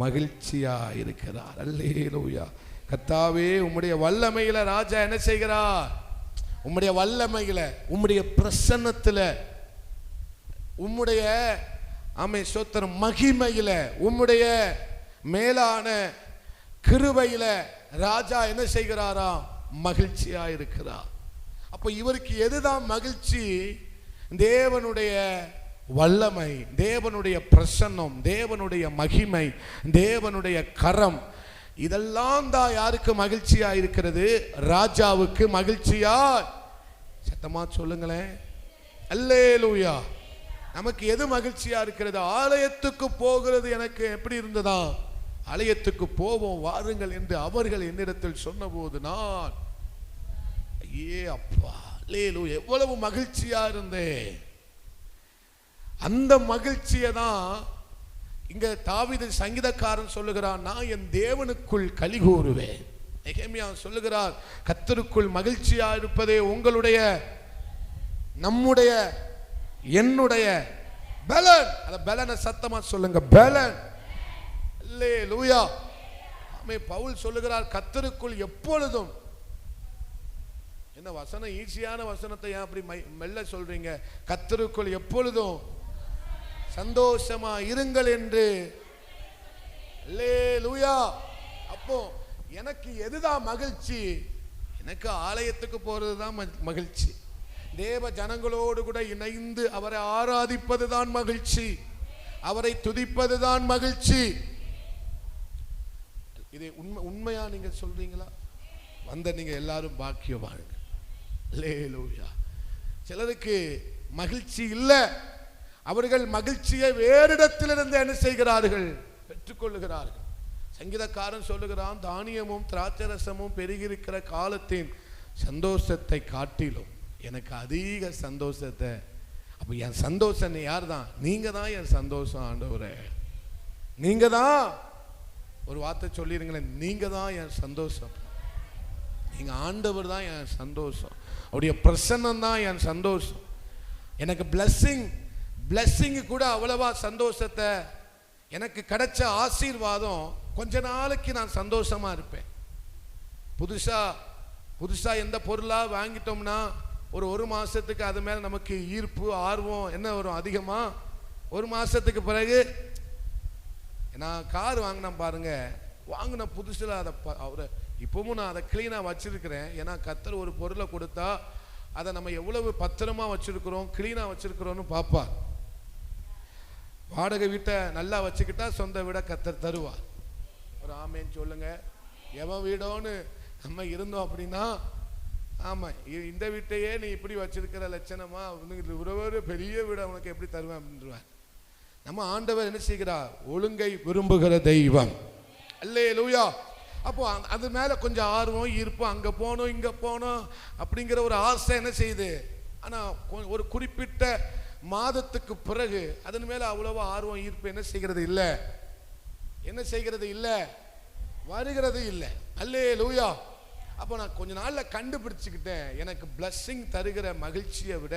Speaker 1: மகிழ்ச்சியா இருக்கிறார். அல்லேலூயா. கர்த்தாவே, உம்முடைய வல்லமையில ராஜா என்ன செய்கிறார்? உம்முடைய வல்லமையில, உம்முடைய பிரசன்னத்துல, உம்முடைய ஆமென் ஸ்தோத்திரம் மகிமையில, உம்முடைய மேலான கிருபையில ராஜா என்ன செய்கிறாராம்? மகிழ்ச்சியா இருக்கிறார். அப்ப இவருக்கு எதுதான் மகிழ்ச்சி? தேவனுடைய வல்லமை, தேவனுடைய பிரசன்னம், தேவனுடைய மகிமை, தேவனுடைய கரம், இதெல்லாம் தான் யாருக்கு மகிழ்ச்சியா இருக்கிறது? ராஜாவுக்கு மகிழ்ச்சியா. சத்தமா சொல்லுங்களேன், அல்லேலூயா. நமக்கு எது மகிழ்ச்சியா இருக்கிறது? ஆலயத்துக்கு போகிறது எனக்கு எப்படி இருந்ததா? ஆலயத்துக்கு போவோம் வாருங்கள் என்று அவர்கள் என்னிடத்தில் சொன்னபோது நான் அப்பா அல்லேலூயா எவ்வளவு மகிழ்ச்சியா இருந்தேன். அந்த மகிழ்ச்சியை தான் இங்க தாவீது சங்கீதக்காரன் சொல்லுகிறான், நான் என் தேவனுக்குள் களி கூறுவேன். நெகேமியா சொல்லுகிறார், கர்த்தருக்குள் மகிழ்ச்சியா இருப்பதே உங்களுடைய, நம்முடைய, என்னுடைய பலன். அந்த பலனை சத்தமா சொல்லுங்க, பலன். அல்லேலூயா. பவுல் சொல்லுகிறார், கர்த்தருக்குள் எப்பொழுதும். என்ன வசனம், ஈஸியான வசனத்தை ஏன் அப்படி மெல்ல சொல்றீங்க? கர்த்தருக்குள் எப்பொழுதும் சந்தோஷமா இருங்கள் என்று. அல்லேலூயா. அப்போ எனக்கு எதுதான் மகிழ்ச்சி? எனக்கு ஆலயத்துக்கு போறதுதான் மகிழ்ச்சி. தேவ ஜனங்களோடு கூட இணைந்து அவரை ஆராதிப்பதுதான் மகிழ்ச்சி, அவரை துதிப்பதுதான் மகிழ்ச்சி. இது உண்மையா நீங்க சொல்றீங்களா? வந்த நீங்க எல்லாரும் பாக்கியவான்கள். அல்லேலூயா. சிலருக்கு மகிழ்ச்சி இல்லை, அவர்கள் மகிழ்ச்சியை வேறு இடத்திலிருந்து என்ன செய்கிறார்கள்? பெற்றுக்கொள்ளுகிறார்கள். சங்கீதக்காரன் சொல்லுகிறான், தானியமும் திராட்சரசமும் பெருகியிருக்கிற காலத்தின் சந்தோஷத்தை காட்டிலும் எனக்கு அதிக சந்தோஷத்தை. அப்ப என் சந்தோஷம் யார் தான்? நீங்க தான் என் சந்தோஷம் ஆண்டவரே. நீங்க தான். ஒரு வார்த்தை சொல்லிருங்களேன், நீங்க தான் என் சந்தோஷம். நீங்க ஆண்டவர் தான் என் சந்தோஷம். அவருடைய பிரசன்னம் தான் என் சந்தோஷம். எனக்கு பிளஸ்ஸிங் கூட அவ்வளவா சந்தோஷத்தை, எனக்கு கிடைச்ச ஆசீர்வாதம் கொஞ்ச நாளைக்கு நான் சந்தோஷமா இருப்பேன். புதுசா எந்த பொருளா வாங்கிட்டோம்னா ஒரு மாசத்துக்கு அது மேல நமக்கு ஈர்ப்பு, ஆர்வம் என்ன வரும் அதிகமா. ஒரு மாசத்துக்கு பிறகு நான் கார் வாங்கினேன் பாருங்க, வாங்கின புதுசுல அதை அவரை இப்பவும் நான் அதை கிளீனா வச்சிருக்கிறேன். ஏன்னா கர்த்தர் ஒரு பொருளை கொடுத்தா அதை நம்ம எவ்வளவு பத்திரமா வச்சிருக்கிறோம், கிளீனா வச்சிருக்கிறோம்னு பாப்பா. வாடகை வீட்டை நல்லா வச்சுக்கிட்டா சொந்த வீட கர்த்தர் தருவார். ஒரு ஆமேன்னு சொல்லுங்க. எவன் வீடோன்னு நம்ம இருந்தோம் அப்படின்னா, ஆமா இந்த வீட்டையே நீ இப்படி வச்சிருக்கிற லட்சணமா, ஒரு பெரிய வீடு உனக்கு எப்படி தருவேன் அப்படின்றார். நம்ம ஆண்டவர் என்ன செய்கிறார்? ஒழுங்கை விரும்புகிற தெய்வம். அல்லேலூயா. அப்போ அது மேல கொஞ்சம் ஆர்வம், ஈர்ப்பு, அங்க போனோம் இங்க போனோம் அப்படிங்கிற ஒரு ஆசை என்ன செய்யுது. ஆனா ஒரு குறிப்பிட்ட மாதத்துக்கு பிறகு அதன் மேல அவ்வளவு ஆர்வம், ஈர்ப்பு என்ன செய்கிறது இல்லை, வருகிறது இல்லை. அல்லேலூயா. அப்போ நான் கொஞ்ச நாள்ல கண்டுபிடிச்சுக்கிட்டேன், எனக்கு பிளஸ்ஸிங் தருகிற மகிழ்ச்சியை விட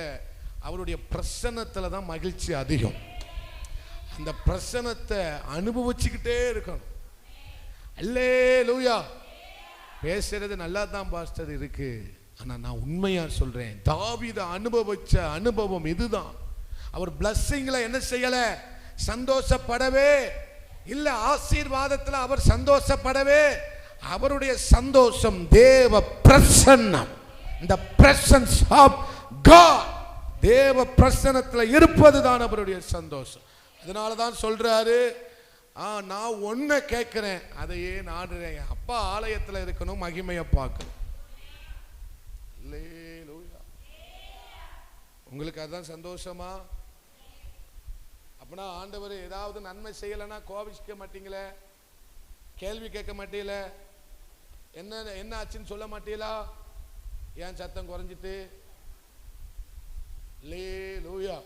Speaker 1: அவருடைய பிரசன்னத்துல தான் மகிழ்ச்சி அதிகம். அந்த பிரசன்னத்தை அனுபவிச்சுக்கிட்டே இருக்கணும். அல்லேலூயா. பேசுறது நல்லா தான் பாஸ்டர் இருக்கு, ஆனா நான் உண்மையா சொல்றேன், தாவீது அனுபவிச்ச அனுபவம் இதுதான். அவர் பிளஸ்ஸிங்ல என்ன செய்யல? சந்தோஷப்படவே இல்ல. ஆசீர்வாதத்துல அவர் சந்தோஷப்படவே, அவருடைய சந்தோஷம் தேவ பிரசன்னம், இந்த பிரசன்ஸ் ஆஃப் காட், தேவ பிரசன்னத்துல இருப்பதுதான் அவருடைய சந்தோஷம். அதனாலதான் சொல்றாரு, நான் ஒன்ன கேட்கிறேன், அதையே நாடுறேன். அப்பா ஆலயத்துல இருக்கணும், மகிமையை பார்க்கணும். உங்களுக்கு அதுதான் சந்தோஷமா? அப்படின்னா ஆண்டவர் ஏதாவது நன்மை செய்யலைன்னா கோபிக்க மாட்டீங்களே, கேள்வி கேட்க மாட்டீங்களே, என்ன ஆச்சுன்னு சொல்ல மாட்டீங்களா? ஏன் சத்தம் குறைஞ்சிட்டு? அல்லேலூயா.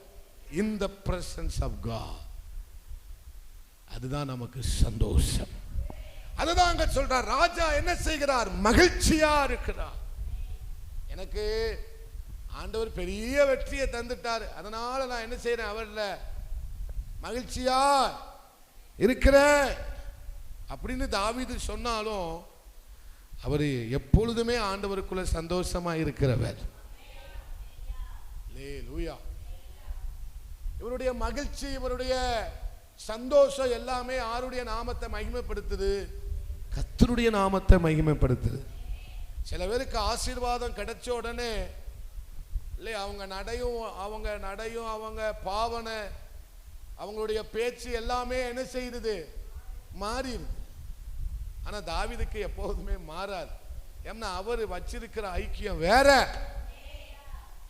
Speaker 1: In the presence of God, அதுதான் நமக்கு சந்தோஷம். அதுதான் அங்க சொல்றார், ராஜா என்ன செய்கிறார்? மகிழ்ச்சியா இருக்கிறார். எனக்கு ஆண்டவர் பெரிய வெற்றியை தந்துட்டார், அதனால நான் என்ன செய்யறேன்? அவர்ல மகிழ்ச்சியா இருக்கிறேன் அப்படின்னு தாவீது சொன்னாலும், அவர் எப்பொழுதுமே ஆண்டவருக்குள்ள சந்தோஷமா இருக்கிறவர். அல்லேலூயா. இவருடைய மகிழ்ச்சி, இவருடைய சந்தோஷம் எல்லாமே யாருடைய நாமத்தை மகிமைப்படுத்துது? கர்த்தருடைய நாமத்தை மகிமைப்படுத்துது. சில பேருக்கு ஆசீர்வாதம் கிடைச்ச உடனே இல்லை அவங்க நடையும் அவங்க பாவனை அவங்களுடைய பேச்சு எல்லாமே என்ன செய்யுது, மாறிடுது. ஆனா தாவீதுக்கு எப்போதுமே மாறாது. ஏன்னா அவர் வச்சிருக்கிற ஐக்கியம் வேற.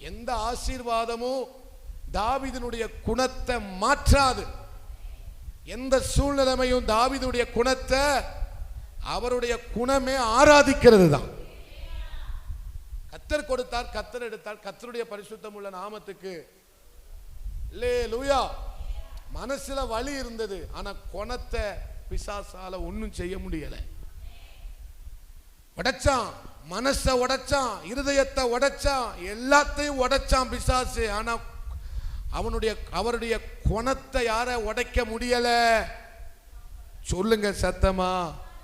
Speaker 1: எந்த ஆசீர்வாதமும் தாவீதினுடைய குணத்தை மாற்றாது. எந்த சூழ்நிலைமையும் தாவீதுடைய குணத்தை, அவருடைய குணமே ஆராதிக்கிறது தான். கர்த்தர் கொடுத்தார், கர்த்தர் எடுத்தார், கர்த்தருடைய பரிசுத்தம் உள்ள நாமத்துக்கு அல்லேலூயா. மனசுல வலி இருந்தது, ஆனா குணத்தை பிசாசால ஒன்னும் செய்ய முடியல. உடைச்சான், மனசை உடைச்சான், இருதயத்தை உடைச்சான், எல்லாத்தையும் உடைச்சான் பிசாசு. ஆனா அவருடைய குணத்தை யார உடைக்க முடியல? சொல்லுங்க சத்தமா,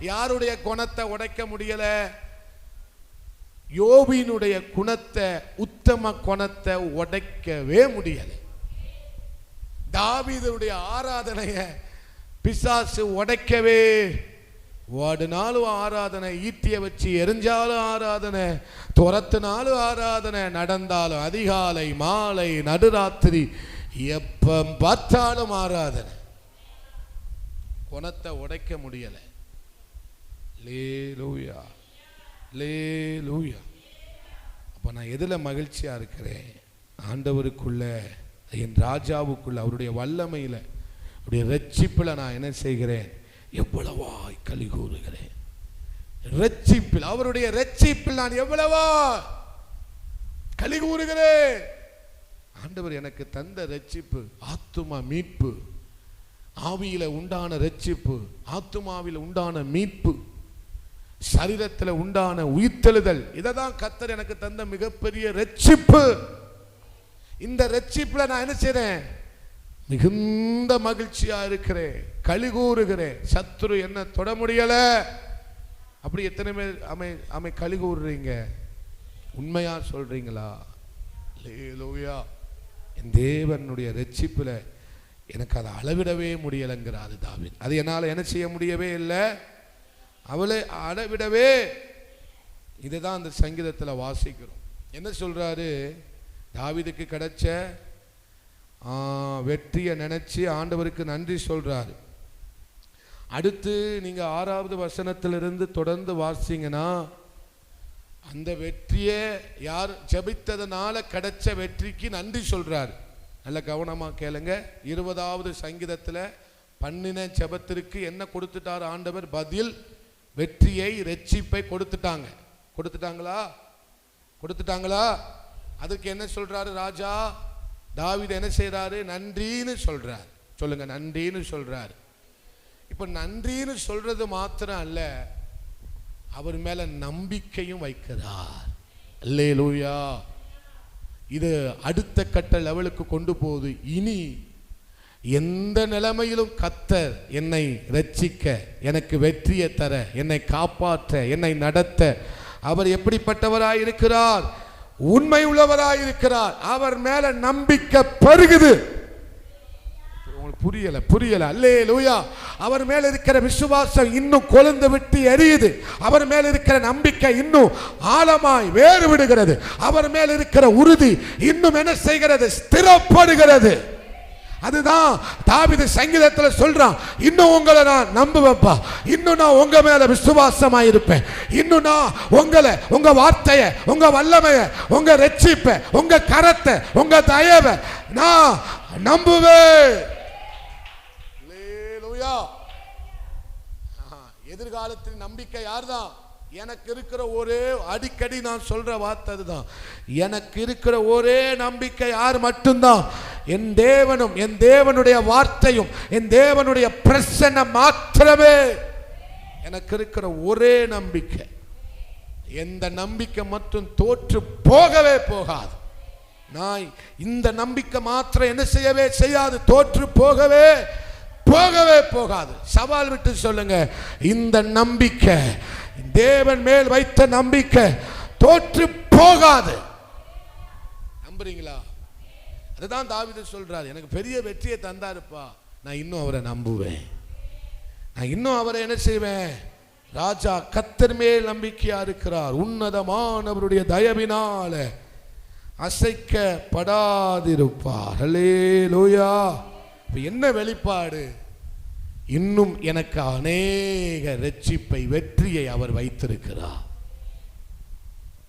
Speaker 1: யாருடைய குணத்தை உடைக்க முடியல? யோபினுடைய குணத்தை, உத்தம குணத்தை உடைக்கவே முடியல. தாவீதுடைய ஆராதனைய பிசாசு உடைக்கவே, ஓடுனாலும் ஆராதனை, ஈட்டிய வச்சு எரிஞ்சாலும் ஆராதனை, துரத்தினாலும் ஆராதனை, நடந்தாலும் அதிகாலை மாலை நடுராத்திரி எப்ப பார்த்தாலும் ஆராதனை. குணத்தை உடைக்க முடியல. லேலூயா லேலூயா. அப்ப நான் எதுல மகிழ்ச்சியா இருக்கிறேன்? ஆண்டவருக்குள்ள, என் ராஜாவுக்குள்ள, அவருடைய வல்லமையில, அவருடைய ரட்சிப்புல நான் என்ன செய்கிறேன்? எவ்வளவாய் களி கூறுகிறேன். ரட்சிப்பில், அவருடைய ரட்சிப்பில் நான் எவ்வளவா களி கூறுகிறேன். ஆண்டவர் எனக்கு தந்த ரட்சிப்பு ஆத்துமா மீட்பு. ஆவியில உண்டான ரட்சிப்பு, ஆத்துமாவில் உண்டான மீட்பு, சரீரத்தில் உண்டான உயிர்த்தெழுதல். இததான் கர்த்தர் எனக்கு தந்த மிகப்பெரிய ரட்சிப்பு. இந்த ரட்சிப்புல நான் என்ன செய்றேன்? மிகுந்த மகிழ்ச்சியா இருக்கிறேன், களி கூறுகிறேன். சத்துரு என்ன தொட முடியல. அப்படி எத்தனை பேர் அமை களி கூறுறீங்க? உண்மையா சொல்றீங்களா? அல்லேலூயா. என் தேவனுடைய ரட்சிப்புல எனக்கு அதை அளவிடவே முடியலைங்கிறாரு தாவீது. அது என்னால் என்ன செய்ய முடியவே இல்லை, அவளை அளவிடவே. இதுதான் அந்த சங்கீதத்தில் வாசிக்கிறோம். என்ன சொல்றாரு? தாவீதுக்கு கிடைச்ச வெற்றியை நினைச்சு ஆண்டவருக்கு நன்றி சொல்றாரு. அடுத்து நீங்க 6வது வசனத்திலிருந்து தொடர்ந்து வாசிங்கன்னா, அந்த வெற்றியை யார் ஜெபித்ததனால கிடைச்ச வெற்றிக்கு நன்றி சொல்றாரு. நல்ல கவனமா கேளுங்க. 20வது சங்கீதத்தில் பண்ணின ஜெபத்திற்கு என்ன கொடுத்துட்டார் ஆண்டவர்? பதில், வெற்றியை, ரட்சிப்பை கொடுத்துட்டாங்க. கொடுத்துட்டாங்களா? அதுக்கு என்ன சொல்றாரு ராஜா தாவீது? என்ன செய்யறாரு? நன்றின்னு சொல்றாரு. சொல்லுங்க, நன்றின்னு சொல்றாரு. இப்ப நன்றின்னு சொல்றது மாத்திரம் அல்ல, அவர் மேல நம்பிக்கையும் வைக்கிறார். அல்லேலூயா. இது அடுத்த கட்ட லெவலுக்கு கொண்டு போகுது. இனி எந்த நிலைமையிலும் கர்த்தர் என்னை ரட்சிக்க, எனக்கு வெற்றியை தர, என்னை காப்பாற்ற, என்னை நடத்த அவர் எப்படிப்பட்டவராய் இருக்கிறார்? உண்மை உள்ளவராய் இருக்கிறார். அவர் மேல நம்பிக்கை பெருகுது. புரியல? அல்லேலூயா. அவர் மேல இருக்கிற விசுவாசம் இன்னும் கொழுந்து விட்டு எரியுது. அவர் மேல இருக்கிற நம்பிக்கை இன்னும் ஆழமாய் வேறு விடுகிறது. அவர் மேல இருக்கிற உறுதி இன்னும் என்ன செய்கிறது? ஸ்திரப்படுகிறது. அதுதான் தாவீது சங்கீதத்தில் சொல்றான், இன்னும் உங்களை நான் நம்புவேன்ப்பா, இன்னும் நான் உங்க மேல விசுவாசமா இருப்பேன், இன்னும் நான் உங்களை, உங்க வார்த்தையை, உங்க வல்லமையை, உங்க ரட்சிப்பை, உங்க கரத்தை, உங்க தயவை நான் நம்புவேன். எதிர்காலத்தில் நம்பிக்கை யார்தான்? எனக்கு இருக்கிற ஒரே, அடிக்கடி நான் சொல்ற வார்த்தை அதுதான், எனக்கு இருக்கிற ஒரே நம்பிக்கை யார் மட்டும்தான்? என் தேவனும், என் தேவனுடைய வார்த்தையும், என் தேவனுடைய பிரசன்னம் மாத்திரமே எனக்கு இருக்கிற ஒரே நம்பிக்கை. எந்த நம்பிக்கை மட்டும் தோற்று போகவே போகாது. நான் இந்த நம்பிக்கை மாத்திரம் என்ன செய்யவே செய்யாது, தோற்று போகவே போகாது. சவால் விட்டு சொல்லுங்க, இந்த நம்பிக்கை, தேவன் மேல் வைத்த நம்பிக்கை தோற்று போகாது. நம்புறீங்களா? அதுதான் தாவீது சொல்றாரு, எனக்கு பெரிய வெற்றியை தந்தாருப்பா, நான் இன்னும் அவரை நம்புவேன், நான் இன்னும் அவரை என்ன செய்வேன்? ராஜா கர்த்தர் மேல் நம்பிக்கையா இருக்கிறார். உன்னதமானவருடைய தயவினால அசைக்கப்படாதிருப்பார். அல்லேலூயா. என்ன வெளிப்பாடு? இன்னும் எனக்கு அநேக ரட்சிப்பை, வெற்றியை அவர் வைத்திருக்கிறார்.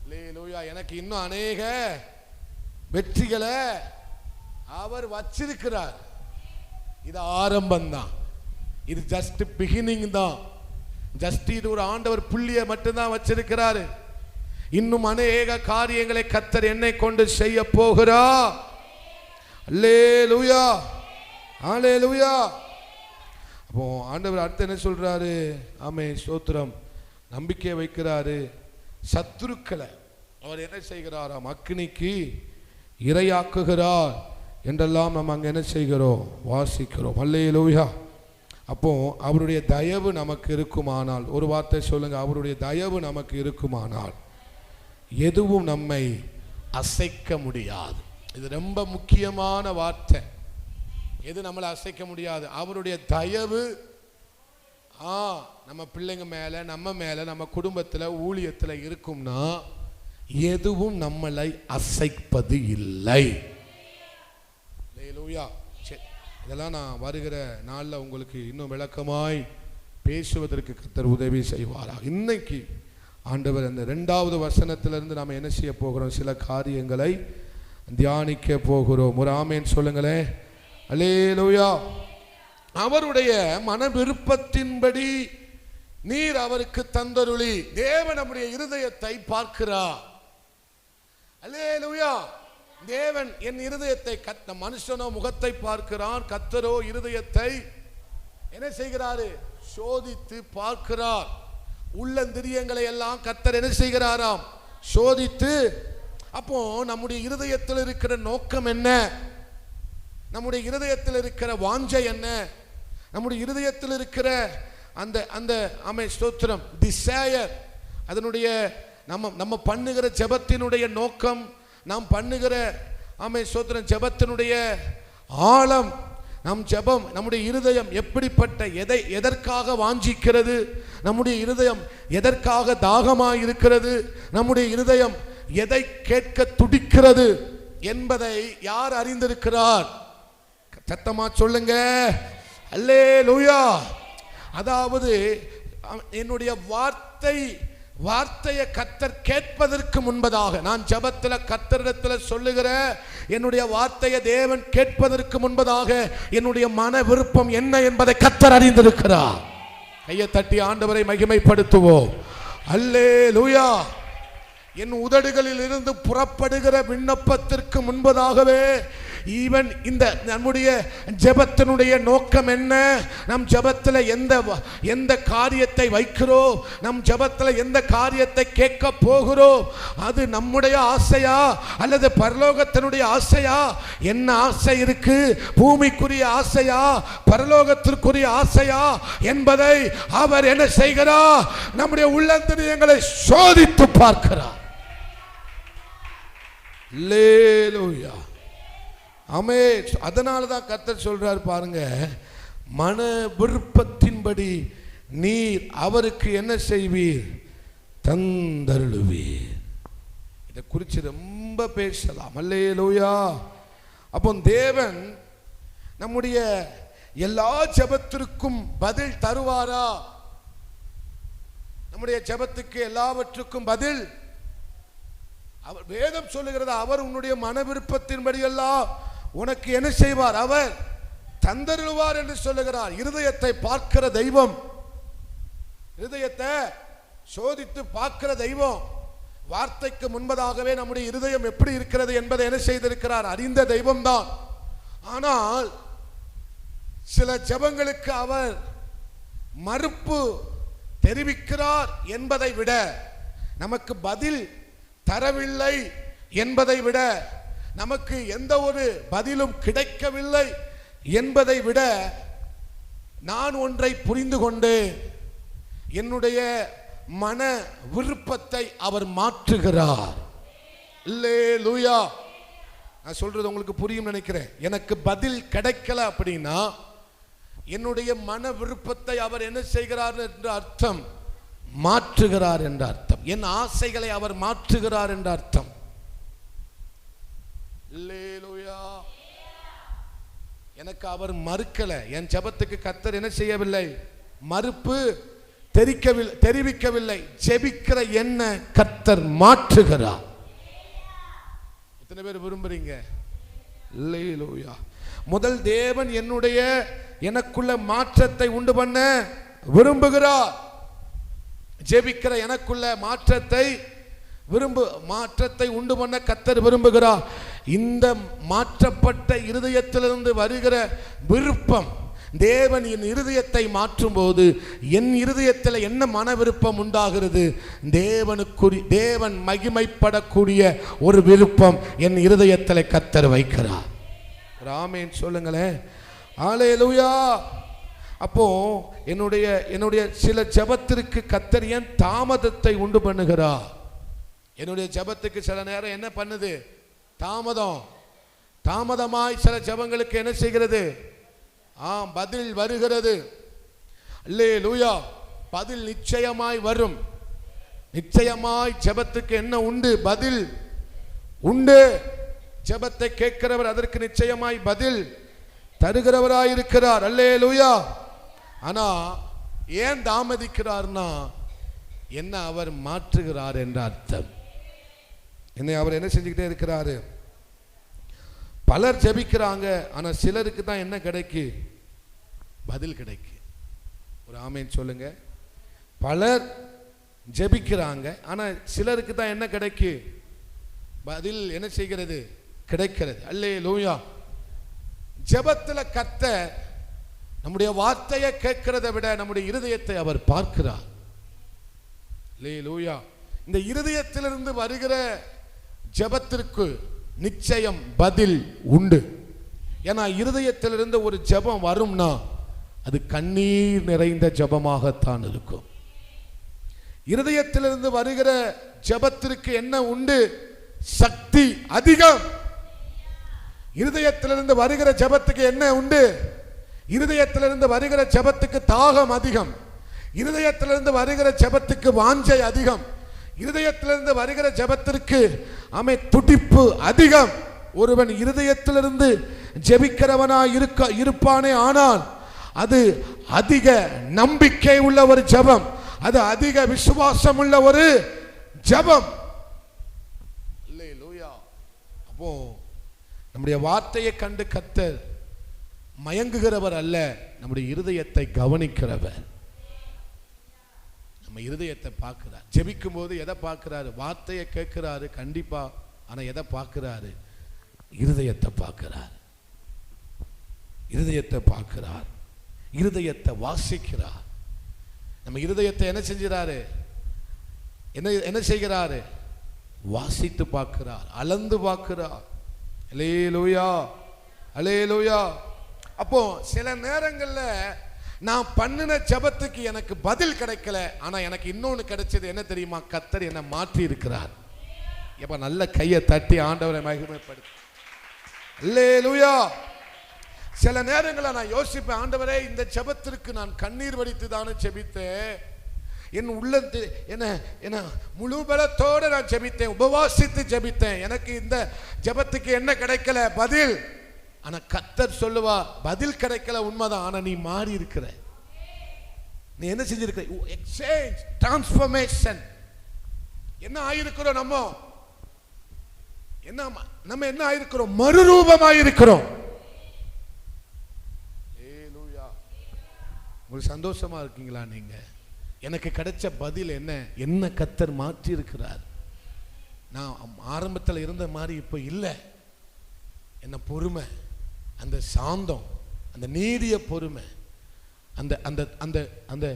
Speaker 1: அல்லேலூயா. எனக்கு இன்னும் அநேக வெற்றிகளை அவர் வச்சிருக்கிறார். இது ஆரம்பம் தான். இது ஜஸ்ட் பிகினிங் தான். ஜஸ்ட் இது ஒரு ஆண்டவர் புள்ளியை மட்டும்தான் வச்சிருக்கிறாரு. இன்னும் அநேக காரியங்களை கர்த்தர் என்னை கொண்டு செய்ய போகிறார். அல்லேலூயா, அல்லேலூயா. அப்போ ஆண்டவர் அடுத்து என்ன சொல்றாரு? ஆமென், ஸ்தோத்திரம். நம்பிக்கை வைக்கிறாரு. சத்துருக்களை அவர் என்ன செய்கிறாராம்? அக்கினிக்கு இரையாக்குகிறார் என்றெல்லாம் நம்ம அங்கே என்ன செய்கிறோம்? வாசிக்கிறோம். அல்லேலூயா. அப்போ அவருடைய தயவு நமக்கு இருக்குமானால், ஒரு வார்த்தை சொல்லுங்க, அவருடைய தயவு நமக்கு இருக்குமானால் எதுவும் நம்மை அசைக்க முடியாது. இது ரொம்ப முக்கியமான வார்த்தை. எது நம்மளை அசைக்க முடியாது? அவருடைய தயவு நம்ம பிள்ளைங்க மேல, நம்ம மேல, நம்ம குடும்பத்தில், ஊழியத்தில் இருக்கும்னா எதுவும் நம்மளை அசைப்பது இல்லை. அல்லேலூயா. இதெல்லாம் நான் வருகிற நாளில் உங்களுக்கு இன்னும் விளக்கமாய் பேசுவதற்கு கர்த்தர் உதவி செய்வாராக. இன்னைக்கு ஆண்டவர் அந்த 2வது வசனத்திலிருந்து நாம் என்ன செய்ய போகிறோம்? சில காரியங்களை தியானிக்க போகிறோம். ஒரு ஆமேன் சொல்லுங்களேன். அல்லேலூயா. அவருடைய மன விருப்பத்தின்படி நீர் அவருக்கு தந்தருளி. தேவன் நம்முடைய இருதயத்தை பார்க்கிறார். அல்லேலூயா. தேவன் என் இருதயத்தை, மனுஷனோ முகத்தை பார்க்கிறான், கர்த்தரோ இருதயத்தை என்ன செய்கிறாரு? சோதித்து பார்க்கிறார். உள்ளந்திரியங்களை எல்லாம் கர்த்தர் என்ன செய்கிறாராம்? சோதித்து. அப்போ நம்முடைய இருதயத்தில் இருக்கிற நோக்கம் என்ன? நம்முடைய இருதயத்தில் இருக்கிற வாஞ்சை என்ன? நம்முடைய இருதயத்தில் இருக்கிற அந்த அந்த ஆமென் ஸ்தோத்திரம் டிசையர், அதனுடைய நம்ம பண்ணுகிற ஜெபத்தினுடைய நோக்கம், நாம் பண்ணுகிற ஆமென் ஸ்தோத்திரம் ஜெபத்தினுடைய ஆழம், நம் ஜெபம், நம்முடைய இருதயம் எப்படிப்பட்ட, எதற்காக வாஞ்சிக்கிறது, நம்முடைய இருதயம் எதற்காக தாகமாக இருக்கிறது, நம்முடைய இருதயம் எதை கேட்க துடிக்கிறது என்பதை யார் அறிந்திருக்கிறார்? சத்தமா சொல்லுங்க. அல்லேலூயா. அதாவது என்னுடைய வார்த்தையை கர்த்தர் கேட்பதற்கு முன்பதாக, நான் ஜெபத்தில் கர்த்தரிடத்தில் சொல்லுகிற என்னுடைய வார்த்தையை தேவன் கேட்பதற்கு முன்பதாக என்னுடைய மன விருப்பம் என்ன என்பதை கர்த்தர் அறிந்திருக்கிறார். கையை தட்டி ஆண்டவரை மகிமைப்படுத்துவோம். அல்லேலூயா. என் உதடுகளில் இருந்து புறப்படுகிற விண்ணப்பத்திற்கு முன்பதாகவே ஈவன் இந்த நம்முடைய ஜெபத்தினுடைய நோக்கம் என்ன, நம் ஜெபத்தில் எந்த காரியத்தை வைக்கிறோம், நம் ஜெபத்தில் எந்த காரியத்தை கேட்க போகிறோம், அது நம்முடைய ஆசையா அல்லது பரலோகத்தினுடைய ஆசையா? என்ன ஆசை இருக்கு? பூமிக்குரிய ஆசையா, பரலோகத்திற்குரிய ஆசையா என்பதை அவர் என்ன செய்கிறார்? நம்முடைய உள்ளந்திரியங்களை சோதித்து பார்க்கிறார். அல்லேலூயா. ஆமென். அதனால தான் கர்த்தர் சொல்றார் பாருங்க, மன விருப்பத்தின்படி நீர் அவருக்கு என்ன செய்வீர்? தந்தருளுவீர். இதை குறித்து ரொம்ப பேசலாம். அல்லேலூயா. அப்போ தேவன் நம்முடைய எல்லா ஜெபத்திற்கும் பதில் தருவாரா? நம்முடைய ஜெபத்துக்கு எல்லாவற்றுக்கும் பதில் அவர், வேதம் சொல்லுகிறது, அவர் உன்னுடைய மன விருப்பத்தின்படி எல்லாம் உனக்கு என்ன செய்வார்? அவர் தந்தருளுவார் என்று சொல்லுகிறார். இருதயத்தை பார்க்கிற தெய்வம், இருதயத்தை சோதித்து பார்க்கிற தெய்வம், வார்த்தைக்கு முன்பதாகவே நம்முடைய இருதயம் எப்படி இருக்கிறது என்பதை என்ன செய்திருக்கிறார்? அறிந்த தெய்வம் தான். ஆனால் சில ஜெபங்களுக்கு அவர் மறுப்பு தெரிவிக்கிறார் என்பதை விட, நமக்கு பதில் தரவில்லை என்பதை விட, நமக்கு எந்த ஒரு பதிலும் கிடைக்கவில்லை என்பதை விட, நான் ஒன்றை புரிந்து கொண்டு என்னுடைய மன விருப்பத்தை அவர் மாற்றுகிறார். அல்லேலூயா. நான் சொல்றது உங்களுக்கு புரியும் நினைக்கிறேன். எனக்கு பதில் கிடைக்கல அப்படின்னா என்னுடைய மன விருப்பத்தை அவர் என்ன செய்கிறார் என்று அர்த்தம், மாற்றுகிறார் என்ற அர்த்தம். என் ஆசைகளை அவர் மாற்றுகிறார் என்ற அர்த்தம். அல்லேலூயா. எனக்கு அவர் மறுக்கல. என் ஜெபத்துக்கு கர்த்தர் என்ன செய்யவில்லை? மறுப்பு தெரிவிக்கவில்லை. ஜெபிக்கிற என்ன கர்த்தர் மாற்றுகிறார். எத்தனை பேர் விரும்புறீங்க? அல்லேலூயா. முதல் தேவன் எனக்குள்ள மாற்றத்தை உண்டு பண்ண விரும்புகிறார். ஜெபிக்கிற எனக்குள்ள மாற்றத்தை உண்டு பண்ண கர்த்தர் விரும்புகிறார். இந்த மாற்றப்பட்ட இருதயத்திலிருந்து வருகிற விருப்பம், தேவன் என் இருதயத்தை மாற்றும் போது என் இருதயத்தில் என்ன மன விருப்பம் உண்டாகிறது? தேவன் மகிமைப்படக்கூடிய ஒரு விருப்பம் என் இருதயத்தில் கர்த்தர் வைக்கிறார். ஆமென் சொல்லுங்களேன். ஹல்லேலூயா. அப்போ என்னுடைய சில ஜெபத்திற்கு கர்த்தர் ஏன் தாமதத்தை உண்டு பண்ணுகிறார்? என்னுடைய ஜெபத்துக்கு சில நேரம் என்ன பண்ணுது? தாமதமாய் சில ஜெபங்களுக்கு என்ன செய்கிறது? பதில் வருகிறது. அல்லேலூயா. பதில் நிச்சயமாய் வரும். நிச்சயமாய் ஜெபத்துக்கு என்ன உண்டு? பதில் உண்டு. ஜெபத்தை கேட்கிறவர் அதற்கு நிச்சயமாய் பதில் தருகிறவராய் இருக்கிறார். அல்லேலூயா. ஆனா ஏன் தாமதிக்கிறார்னா என்ன அவர் மாற்றுகிறார் என்ற அர்த்தம். என்னை அவர் என்ன செஞ்சுக்கிட்டே இருக்கிறாரு? பலர் ஜெபிக்கிறாங்க, ஆனா சிலருக்கு தான் என்ன கிடைக்கு? பதில் கிடைக்கு. ஒரு ஆமென் சொல்லுங்க. பலர் ஜெபிக்கிறாங்க, ஆனா சிலருக்கு தான் என்ன கிடைக்கு? பதில் என்ன செய்கிறது? கிடைக்கிறது. அல்லேலூயா. ஜெபத்துல கர்த்தர் நம்முடைய வார்த்தையை கேட்கிறதை விட நம்முடைய இருதயத்தை அவர் பார்க்கிறார். அல்லேலூயா. இந்த இருதயத்திலிருந்து வருகிற ஜெபத்திற்கு நிச்சயம் பதில் உண்டு. ஏன்னா இருதயத்திலிருந்து ஒரு ஜெபம் வரும்னா அது கண்ணீர் நிறைந்த ஜெபமாகத்தான் இருக்கும். இருதயத்திலிருந்து வருகிற ஜெபத்திற்கு என்ன உண்டு? சக்தி அதிகம். இருதயத்திலிருந்து வருகிற ஜெபத்துக்கு என்ன உண்டு? இருதயத்திலிருந்து வருகிற ஜெபத்துக்கு தாகம் அதிகம். இருதயத்திலிருந்து வருகிற ஜெபத்துக்கு வாஞ்சை அதிகம். இருதயத்திலிருந்து வருகிற ஜெபத்திற்கு துடிப்பு அதிகம். ஒருவன் இருதயத்திலிருந்து ஜெபிக்கிறவனாய் இருப்பானே ஆனால் அது அதிக நம்பிக்கை உள்ள ஒரு ஜெபம், அது அதிக விசுவாசம் உள்ள ஒரு ஜெபம். அல்லேலூயா. அப்போ நம்முடைய வார்த்தையை கண்டு கர்த்தர் மயங்குகிறவர் அல்ல, நம்முடைய இருதயத்தை கவனிக்கிறவர். நம்ம இருதயத்தை பார்க்கிறார். ஜெபிக்கும் போது எதை பார்க்கிறாரு? வார்த்தையை கேட்கிறாரு கண்டிப்பா, ஆனா எதை பார்க்கிறாரு? இருதயத்தை பார்க்கிறார். இருதயத்தை பார்க்கிறார். இருதயத்தை வாசிக்கிறார். நம்ம இருதயத்தை என்ன செஞ்சாரு? என்ன செய்கிறாரு? வாசித்து பார்க்கிறார், அளந்து பார்க்கிறார். அல்லேலூயா. அல்லேலூயா. அப்போ சில நேரங்கள்ல நான் பண்ணின ஜெபத்துக்கு எனக்கு பதில் கிடைக்கல, ஆனா எனக்கு இன்னொன்னு கிடைச்சது. என்ன தெரியுமா? கர்த்தர் என்னை மாற்றி இருக்கிறார். எப்ப நல்ல கையை தட்டி ஆண்டவரை மகிமைப்படுத்து. அல்லேலூயா. சில நேரங்களில் நான் யோசிப்பேன், ஆண்டவரே இந்த ஜெபத்திற்கு நான் கண்ணீர் வடித்து தானே ஜெபித்தேன். என் உள்ளத்து என்ன முழு பலத்தோடு நான் ஜெபித்தேன், உபவாசித்து ஜெபித்தேன். எனக்கு இந்த ஜெபத்துக்கு என்ன கிடைக்கல? பதில். ஆனா கர்த்தர் சொல்லுவா, பதில் கிடைக்கல உண்மைதான், ஆனா நீ மாறி இருக்கிற. நீ என்ன செஞ்சிருக்க? Exchange, transformation. என்ன ஆயிருக்கிறோம்? நம்ம என்ன ஆயிருக்கிறோம்? மறுரூபமாயிருக்கிறோம். உங்களுக்கு சந்தோஷமா இருக்கீங்களா? நீங்க எனக்கு கிடைச்ச பதில் என்ன கர்த்தர் மாற்றி இருக்கிறார். நான் ஆரம்பத்தில் இருந்த மாதிரி இப்ப இல்லை. என்ன பொறுமை, அந்த சாந்தம், அந்த நீடிய பொறுமை, அந்த அந்த அந்த அந்த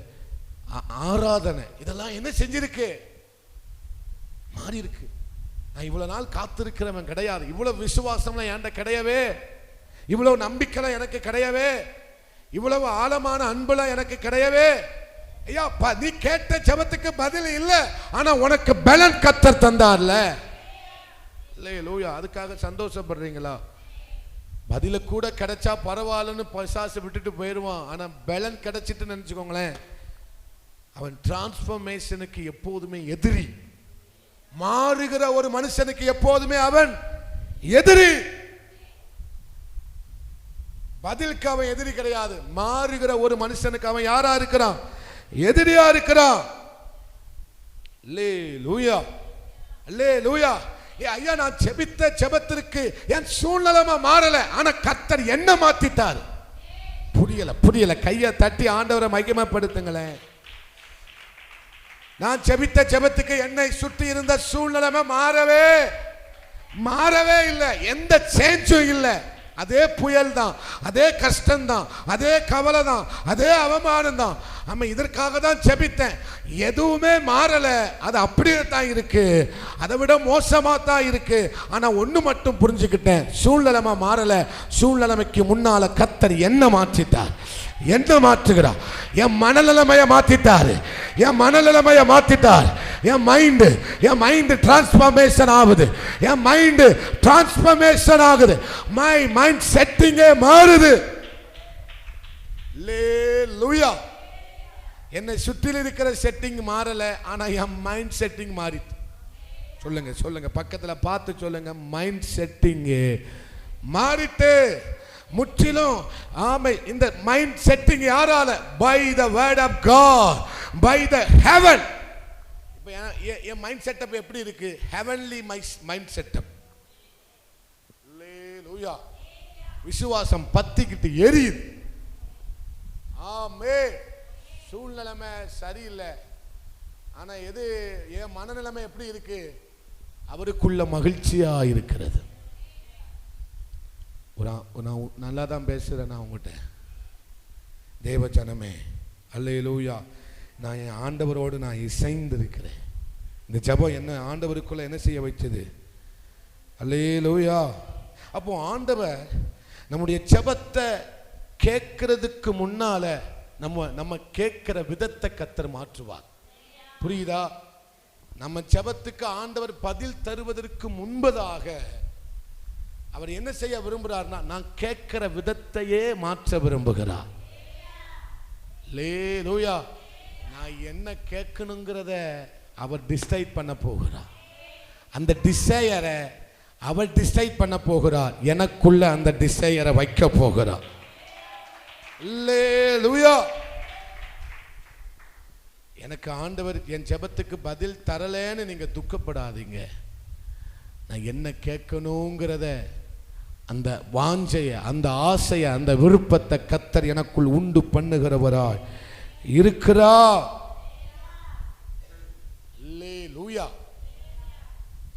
Speaker 1: ஆராதனை, இதெல்லாம் என்ன செஞ்சிருக்கு? மாறி இருக்கு. நான் இவ்வளவு நாள் காத்திருக்கிறவன் கிடையாது. இவ்வளவு விசுவாசம்லாம் என்கிட்ட கிடையவே, இவ்வளவு நம்பிக்கைலாம் எனக்கு கிடையவே, இவ்வளவு ஆழமான அன்புலாம் எனக்கு கிடையவே. ஐயா, நீ கேட்ட ஜெபத்துக்கு பதில் இல்லை, ஆனா உனக்கு பலன் கர்த்தர் தந்தார்ல. அல்லேலூயா. அதுக்காக சந்தோஷப்படுறீங்களா? பதில கூட கிடைச்சா பரவாயில்லன்னு பிசாசு விட்டுட்டு போயிடுவான். ஆனா பலன் கிடைச்சிட்டு நினைச்சுக்கோங்களேன், அவன் டிரான்ஸ்பர்மேஷனுக்கு எப்போதுமே எதிரி. மாறுகிற ஒரு மனுஷனுக்கு எப்போதுமே அவன் எதிரி. பதிலுக்கு அவன் எதிரி கிடையாது. மாறுகிற ஒரு மனுஷனுக்கு அவன் யாரா இருக்கிறான்? எதிரியா இருக்கிறான். அல்லேலூயா, அல்லேலூயா. ஐயா, நான் செபித்த செபத்திற்கு என் சூழ்நிலைமா மாறல, ஆனா கர்த்தர் என்ன மாத்திட்டார். புரியல புரியல. கையை தட்டி ஆண்டவரை மகிமைப்படுத்துங்களேன். நான் செபித்த செபத்துக்கு என்னை சுற்றி இருந்த சூழ்நிலைமை மாறவே இல்லை. எந்த சேஞ்சும் இல்லை. அதே புயல் தான், அதே கஷ்டம் தான், அதே கவலை தான், அதே அவமானம் தான். நம்ம இதற்காக தான் செபித்தேன். எதுவுமே மாறல. அது அப்படியே தான் இருக்கு. அதை விட மோசமா தான் இருக்கு. ஆனா ஒண்ணு மட்டும் புரிஞ்சுக்கிட்டேன், சூழ்நிலைமை மாறல. சூழ்நிலைமைக்கு முன்னால கர்த்தர் என்ன மாற்றிட்டார், என்ன மாற்றுகிறார். என் மனநிலைமையை மாத்திட்டாரு. என் மனநிலைமையை மாத்திட்டார். என் மைண்ட் டிரான்ஸ்ஃபர்மேஷன் ஆகுது. என் மைண்ட் டிரான்ஸ்ஃபர்மேஷன் ஆகுது. மைண்ட் செட்டிங்கே மாறுது. அல்லேலூயா. என்னை சுற்றி இருக்கிற செட்டிங் மாறல, ஆனா என் மைண்ட் செட்டிங் மாறிட்டு. சொல்லுங்க சொல்லுங்க, பக்கத்துல பார்த்து சொல்லுங்க, மைண்ட் செட்டிங் மாறிட்டு முற்றிலும். ஆமை. இந்த மைண்ட் செட்டிங் யாரால? By the word of God, by the heaven. இப்போ என் மைண்ட் செட்டப் எப்படி இருக்கு? Heavenly mind setup. அல்லேலூயா. விசுவாசம் பத்திக்கிட்டு எரியுது. ஆமே. சூழ்நிலைமை சரியில்லை, ஆனா எது என் மனநிலைமை எப்படி இருக்கு? அவருக்குள்ள மகிழ்ச்சியா இருக்கிறது. நான் நல்லா தான் பேசுகிறேன். நான் உங்கள்கிட்ட தேவ ஜனமே, அல்லேலூயா, நான் என் ஆண்டவரோடு நான் இசைந்து இருக்கிறேன். இந்த ஜெபம் என்ன ஆண்டவருக்குள்ள என்ன செய்ய வைச்சது? அல்லேலூயா. அப்போ ஆண்டவர் நம்முடைய ஜெபத்தை கேட்கறதுக்கு முன்னால நம்ம கேட்கிற விதத்தை கர்த்தர் மாற்றுவார். புரியுதா? நம்ம ஜெபத்துக்கு ஆண்டவர் பதில் தருவதற்கு முன்பதாக அவர் என்ன செய்ய விரும்புகிறார்னா, நான் கேட்கிற விதத்தையே மாற்ற விரும்புகிறார். அல்லேலூயா. நான் என்ன கேட்கணுங்கிறத அவர் டிசைட் பண்ண போகிறார். அந்த டிசையரை அவர் டிசைட் பண்ண போகிறார். எனக்குள்ள அந்த டிசையரை வைக்க போகிறார். அல்லேலூயா. எனக்கு ஆண்டவர் என் ஜெபத்துக்கு பதில் தரலன்னு நீங்க துக்கப்படாதீங்க. நான் என்ன கேட்கணுங்கிறத, அந்த வாஞ்சைய, அந்த ஆசைய, அந்த விருப்பத்தை கர்த்தர் எனக்குள் உண்டு பண்ணுகிறவராய் இருக்கிறார். அல்லேலூயா.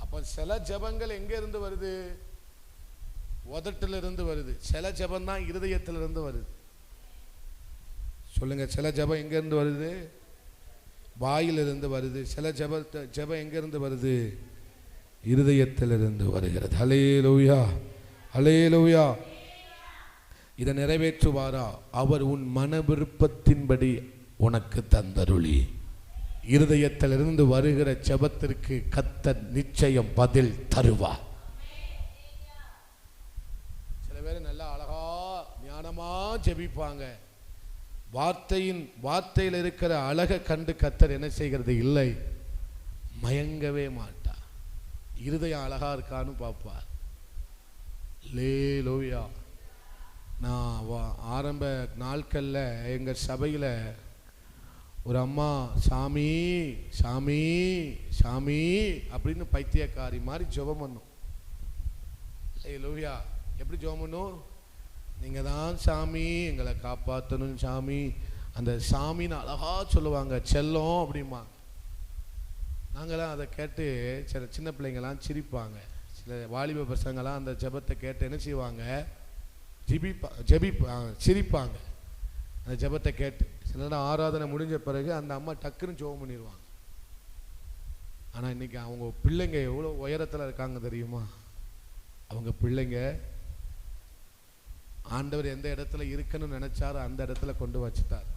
Speaker 1: அப்ப சில ஜெபங்கள் எங்க இருந்து வருது? உதட்டில இருந்து வருது. சில ஜெபம் தான் இருதயத்திலிருந்து வருது. சொல்லுங்க, சில ஜெபம் எங்க இருந்து வருது? வாயிலிருந்து வருது. சில ஜெபம் எங்க இருந்து வருது? இருதயத்திலிருந்து வருகிறது. அல்லேலூயா, அல்லேலூயா. இதை நிறைவேற்றுவாரா? அவர் உன் மன விருப்பத்தின்படி உனக்கு தந்தருளி. இருதயத்திலிருந்து வருகிற ஜெபத்திற்கு கர்த்தர் நிச்சயம் பதில் தருவார். சில பேர் நல்லா அழகா ஞானமா ஜெபிப்பாங்க. வார்த்தையில் இருக்கிற அழகை கண்டு கர்த்தர் என்ன செய்கிறது? இல்லை, மயங்கவே மாட்டார். இருதயம் அழகா இருக்கான்னு பார்ப்பார். அல்லேலூயா. நான் ஆரம்ப நாட்கள்ல எங்க சபையில ஒரு அம்மா சாமி சாமி சாமி அப்படின்னு பைத்தியக்காரி மாதிரி ஜெபம் பண்ணும். அல்லேலூயா. எப்படி ஜெபம் பண்ணும்? நீங்க தான் சாமி, எங்களை காப்பாற்றணும் சாமி. அந்த சாமின்னு அழகா சொல்லுவாங்க, செல்லம் அப்படிமா. நாங்களாம் அதை கேட்டு சின்ன பிள்ளைங்களாம் சிரிப்பாங்க. சில வாலிப பசங்களாம் அந்த ஜெபத்தை கேட்டு என்ன செய்வாங்க? சிரிப்பாங்க அந்த ஜெபத்தை கேட்டு. சில நேரம் ஆராதனை முடிஞ்ச பிறகு அந்த அம்மா டக்குன்னு ஜெபம் பண்ணிடுவாங்க. ஆனால் இன்னைக்கு அவங்க பிள்ளைங்க எவ்வளோ உயரத்தில் இருக்காங்க தெரியுமா? அவங்க பிள்ளைங்க ஆண்டவர் எந்த இடத்துல இருக்கணும்னு நினைச்சாரோ அந்த இடத்துல கொண்டு வச்சுட்டார்.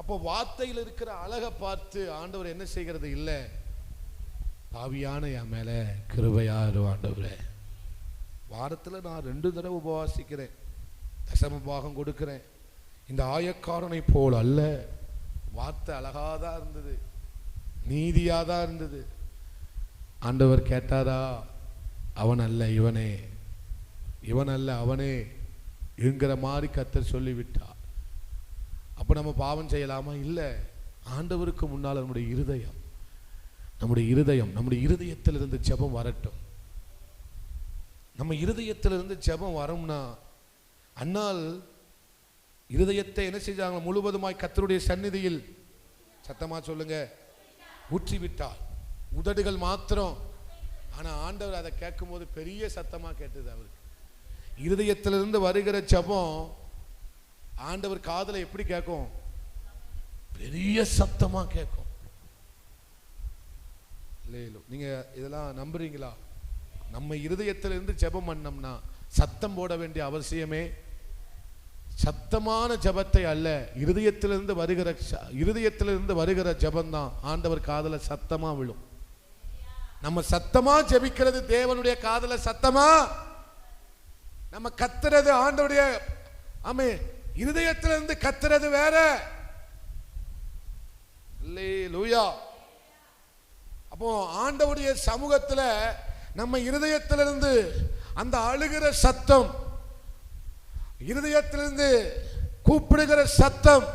Speaker 1: அப்போ வார்த்தையில் இருக்கிற அழகை பார்த்து ஆண்டவர் என்ன செய்கிறது? இல்லை, பாவியான என் மேல கிருபையாரு ஆண்டவரே. வாரத்தில் நான் 2 தடவை உபவாசிக்கிறேன், தசம பாகம் கொடுக்கிறேன். இந்த ஆயக்காரனை போல் அல்ல, வார்த்தை அழகாதான் இருந்தது, நீதியாதான் இருந்தது. ஆண்டவர் கேட்டாரா? அவன் அல்ல இவனே, இவன் அல்ல அவனே என்கிற மாதிரி கர்த்தர் சொல்லிவிட்டார். அப்ப நம்ம பாவம் செய்யலாமா? இல்லை. ஆண்டவருக்கு முன்னால் நம்முடைய இருதயம், நம்முடைய இருதயத்திலிருந்து ஜெபம் வரட்டும். நம்ம இருதயத்திலிருந்து ஜெபம் வரும்னா, அன்னால் இருதயத்தை என்ன செஞ்சாங்க? முழுவதுமாய் கர்த்தருடைய சந்நிதியில், சத்தமா சொல்லுங்க, ஊற்றி விட்டார். உதடுகள் மாத்திரம். ஆனா ஆண்டவர் அதை கேட்கும் போது பெரிய சத்தமா கேட்டது அவருக்கு. இருதயத்திலிருந்து வருகிற ஜெபம் ஆண்டவர் காதுல எப்படி கேட்கும்? பெரிய சத்தமா கேட்கும். நீங்க இதெல்லாம் நம்புறீங்களா? நம்ம இருதயத்திலிருந்து ஜெபம் பண்ணோம்னா சத்தம் போட வேண்டிய அவசியமே, சத்தமான ஜெபத்தை அல்ல, இருதயத்திலிருந்து வருகிற ஜெபம் தான் ஆண்டவர் காதுல சத்தமா விழும். நம்ம சத்தமா ஜெபிக்கிறது தேவனுடைய காதுல சத்தமா, நம்ம கத்துறது ஆண்டவருடைய இருதயத்திலிருந்து கத்துறது வேற. அல்லேலூயா. அப்போ ஆண்டவருடைய சமூகத்துல நம்ம இருதயத்திலிருந்து அந்த அழுகிற சத்தம், இருதயத்திலிருந்து கூப்பிடுகிற சத்தம்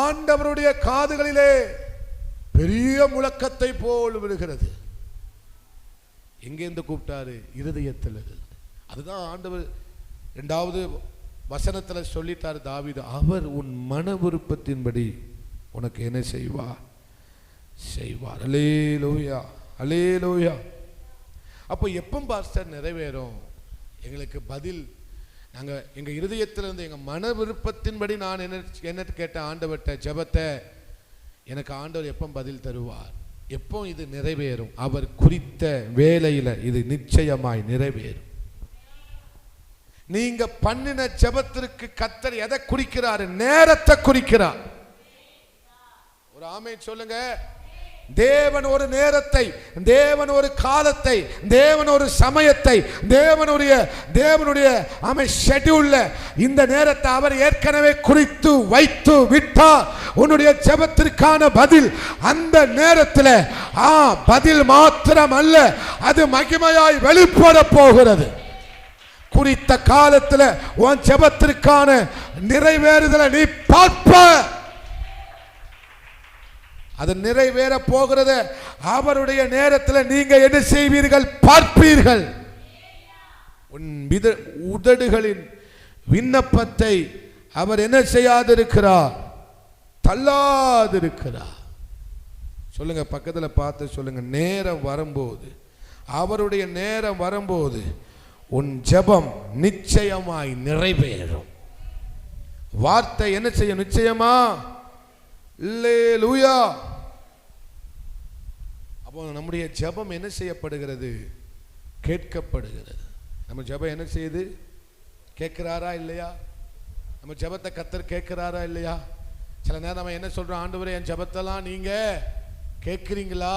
Speaker 1: ஆண்டவருடைய காதுகளிலே பெரிய முழக்கத்தை போல் விடுகிறது. எங்கேருந்து கூப்பிட்டாரு? இருதயத்திலிருந்து. அதுதான் ஆண்டவர் 2வது வசனத்துல சொல்லிட்டாரு தாவீது, அவர் உன் மன விருப்பத்தின்படி உனக்கு என்ன செய்வார்? செய்வார். அல்லேலூயா, அல்லேலூயா. அப்போ எப்போ பாஸ்டர் நிறைவேறும் எங்களுக்கு பதில்? நாங்கள் எங்கள் இருதயத்திலிருந்து எங்கள் மன விருப்பத்தின்படி நான் என்ன கேட்ட ஆண்டவர்கிட்ட ஜெபத்தை எனக்கு ஆண்டவர் எப்போ பதில் தருவார்? எப்போ இது நிறைவேறும்? அவர் குறித்த வேளையில் இது நிச்சயமாய் நிறைவேறும். நீங்க பண்ணின ஜெபத்திற்கு கர்த்தர் எதை குறிக்கிறார்? நேரத்தை குறிக்கிறார். ஒரு ஆமென் சொல்லுங்க. தேவன் ஒரு நேரத்தை, தேவன் ஒரு காலத்தை, தேவன் ஒரு சமயத்தை, தேவனுடைய ஷெட்யூல்ல இந்த நேரத்தை அவர் ஏற்கனவே குறித்து வைத்து விட்டார். உன்னுடைய ஜெபத்திற்கான பதில் அந்த நேரத்தில் பதில் மாத்திரம் அல்ல, அது மகிமையாய் வெளிப்பட போகிறது. குறித்த காலத்தில் உன் ஜெபத்திற்கான நிறைவேறுதலை நீ பார்ப்ப. அது நிறைவேற போகிறது. அவருடைய நேரத்தில் நீங்க என்ன செய்வீர்கள்? பார்ப்பீர்கள். உன் உதடுகளின் விண்ணப்பத்தை அவர் என்ன செய்யாதிருக்கிறார்? தள்ளாதிருக்கிறார். சொல்லுங்க, பக்கத்துல பார்த்து சொல்லுங்க, நேரம் வரும்போது, அவருடைய நேரம் வரும்போது உன் ஜெபம் நிச்சயமாய் நிறைவேறும். வார்த்தை என்ன செய்யும்? நிச்சயமா. அல்லேலூயா. அப்போ நம்முடைய ஜெபம் என்ன செய்யப்படுகிறது? கேட்கப்படுகிறது. நம்ம ஜெபம் என்ன செய்யுது? கேட்கிறாரா இல்லையா? நம்ம ஜெபத்தை கர்த்தர் கேட்கிறாரா இல்லையா? சில நேரம் நம்ம என்ன சொல்றோம்? ஆண்டவரே, என் ஜெபத்தெல்லாம் நீங்க கேட்கிறீங்களா?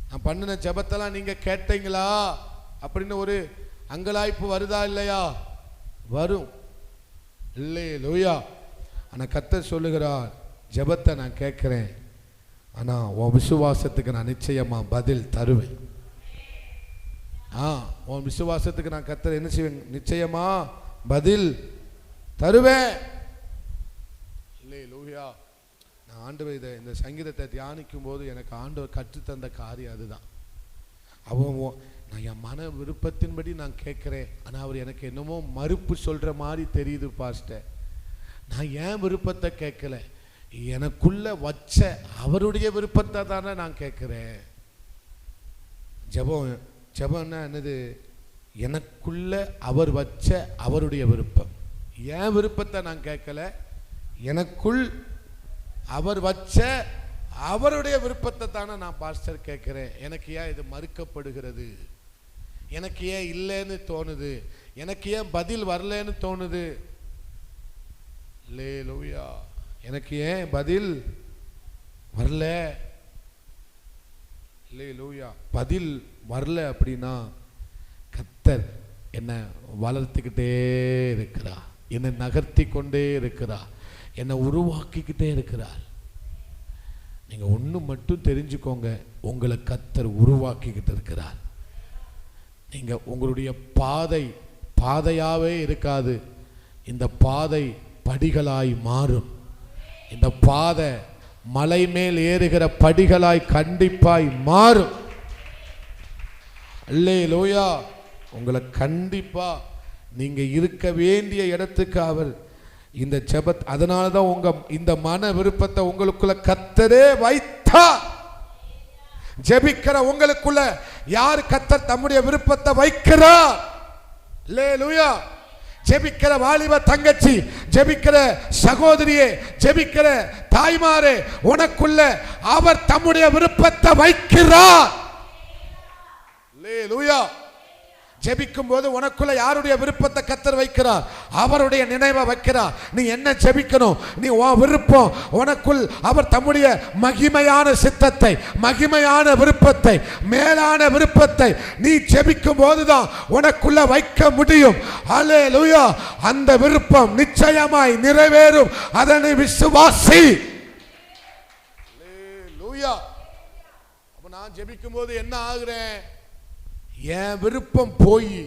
Speaker 1: நான் பண்ணின ஜெபத்தெல்லாம் நீங்க கேட்டீங்களா அப்படின்னு ஒரு அங்கலாய்ப்பு வருதா இல்லையா? வரும். அல்லேலூயா. ஆனா கர்த்தர் சொல்லுகிறார், ஜெபத்தை நான் கேட்கிறேன், ஆனா உன் விசுவாசத்துக்கு நான் நிச்சயமா பதில் தருவேன். உன் விசுவாசத்துக்கு நான் கர்த்தர் என்ன செய்வேன்? நிச்சயமா பதில் தருவேன். அல்லேலூயா. நான் ஆண்டவர் இந்த சங்கீதத்தை தியானிக்கும் போது எனக்கு ஆண்டவர் கற்றுத்தந்த காரியம் அதுதான். நான் என் மன விருப்பத்தின்படி நான் கேட்கிறேன், ஆனா அவர் எனக்கு என்னமோ மறுப்பு சொல்ற மாதிரி தெரியுது பாஸ்டர். நான் ஏன் விருப்பத்தை கேட்கல, எனக்குள்ள வச்ச அவருடைய விருப்பத்தை தானே நான் கேட்கிறேன். ஜெபம்னா என்னது? எனக்குள்ள அவர் வச்ச அவருடைய விருப்பம். என் விருப்பத்தை நான் கேட்கல, எனக்குள் அவர் வச்ச அவருடைய விருப்பத்தை தானே நான் பாஸ்டர் கேட்கிறேன். எனக்கு ஏன் இது மறுக்கப்படுகிறது? எனக்கு ஏன் இல்லைன்னு தோணுது? எனக்கு ஏன் பதில் வரலன்னு தோணுது? அல்லேலூயா. எனக்கு ஏன் பதில் வரல? அல்லேலூயா. பதில் வரல அப்படின்னா கர்த்தர் என்ன வளர்த்துக்கிட்டே இருக்கிறா, என்னை நகர்த்தி கொண்டே இருக்கிறா, என்னை உருவாக்கிக்கிட்டே இருக்கிறார். நீங்க ஒண்ணு மட்டும் தெரிஞ்சுக்கோங்க, உங்களை கர்த்தர் உருவாக்கிக்கிட்டு இருக்கிறார். நீங்க உங்களுடைய பாதையாவே இருக்காது, இந்த பாதை படிகளாய் மாறும். இந்த பாதை மலை மேல் ஏறுகிற படிகளாய் கண்டிப்பாய் மாறும். அல்லேலூயா. உங்களை கண்டிப்பா நீங்க இருக்க வேண்டிய இடத்துக்கு அவர் இந்த ஜெபத், அதனாலதான் உங்க இந்த மன விருப்பத்தை உங்களுக்குள்ள கர்த்தரே வைத்தார். ஜெபிக்கிற உங்களுக்குள்ள யார் கர்த்தர் தம்முடைய விருப்பத்தை வைக்கிறார்? அல்லேலூயா. ஜெபிக்கிற வாலிப தங்கச்சி, ஜெபிக்கிற சகோதரியே, ஜெபிக்கிற தாய்மாரே, உனக்குள்ள அவர் தம்முடைய விருப்பத்தை வைக்கிறார். அல்லேலூயா. ஜெபிக்கும் போது உனக்குள்ள யாருடைய விருப்பத்தை கர்த்தர் வைக்கிறார்? அவருடைய நினைவை வைக்கிறார். நீ என்ன ஜெபிக்கணும்? நீ உன் விருப்பம், உனக்குள் அவர் தம்முடைய மகிமையான சித்தத்தை, மகிமையான விருப்பத்தை, மேலான விருப்பத்தை நீ ஜெபிக்கும் போதுதான் உனக்குள்ள வைக்க முடியும். அல்லேலூயா. அந்த விருப்பம் நிச்சயமாய் நிறைவேறும். அதனை விசுவாசி. அல்லேலூயா. அப்ப நான் ஜெபிக்கும் போது என்ன ஆகுறேன்? என் விருப்பம் போய்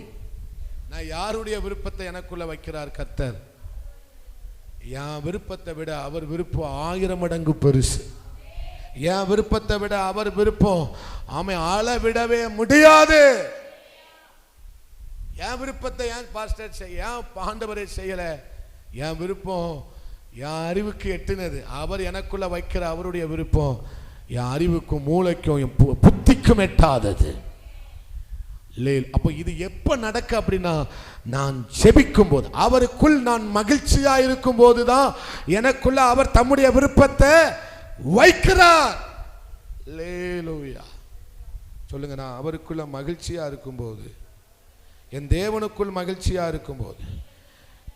Speaker 1: நான் யாருடைய விருப்பத்தை எனக்குள்ள வைக்கிறார் கர்த்தர்? என் விருப்பத்தை விட அவர் விருப்பம் 1000 மடங்கு பெருசு. என் விருப்பத்தை விட அவர் விருப்பம் அளவிடவே முடியாது. என் விருப்பத்தை ஏன் பாஸ்டர் ஏன் ஆண்டவரே செய்யல? என் விருப்பம் என் அறிவுக்கு எட்டுனது. அவர் எனக்குள்ள வைக்கிற அவருடைய விருப்பம் என் அறிவுக்கும் மூளைக்கும் என் புத்திக்கும் எட்டாதது. அப்போ இது எப்ப நடக்க அப்படின்னா, நான் ஜெபிக்கும் போது, அவருக்குள் நான் மகிழ்ச்சியா இருக்கும் போதுதான் எனக்குள்ள அவர் தம்முடைய விருப்பத்தை வைக்கிறார். அல்லேலூயா. சொல்லுங்க, நான் அவருக்குள்ள மகிழ்ச்சியா இருக்கும்போது, என் தேவனுக்குள் மகிழ்ச்சியா இருக்கும்போது,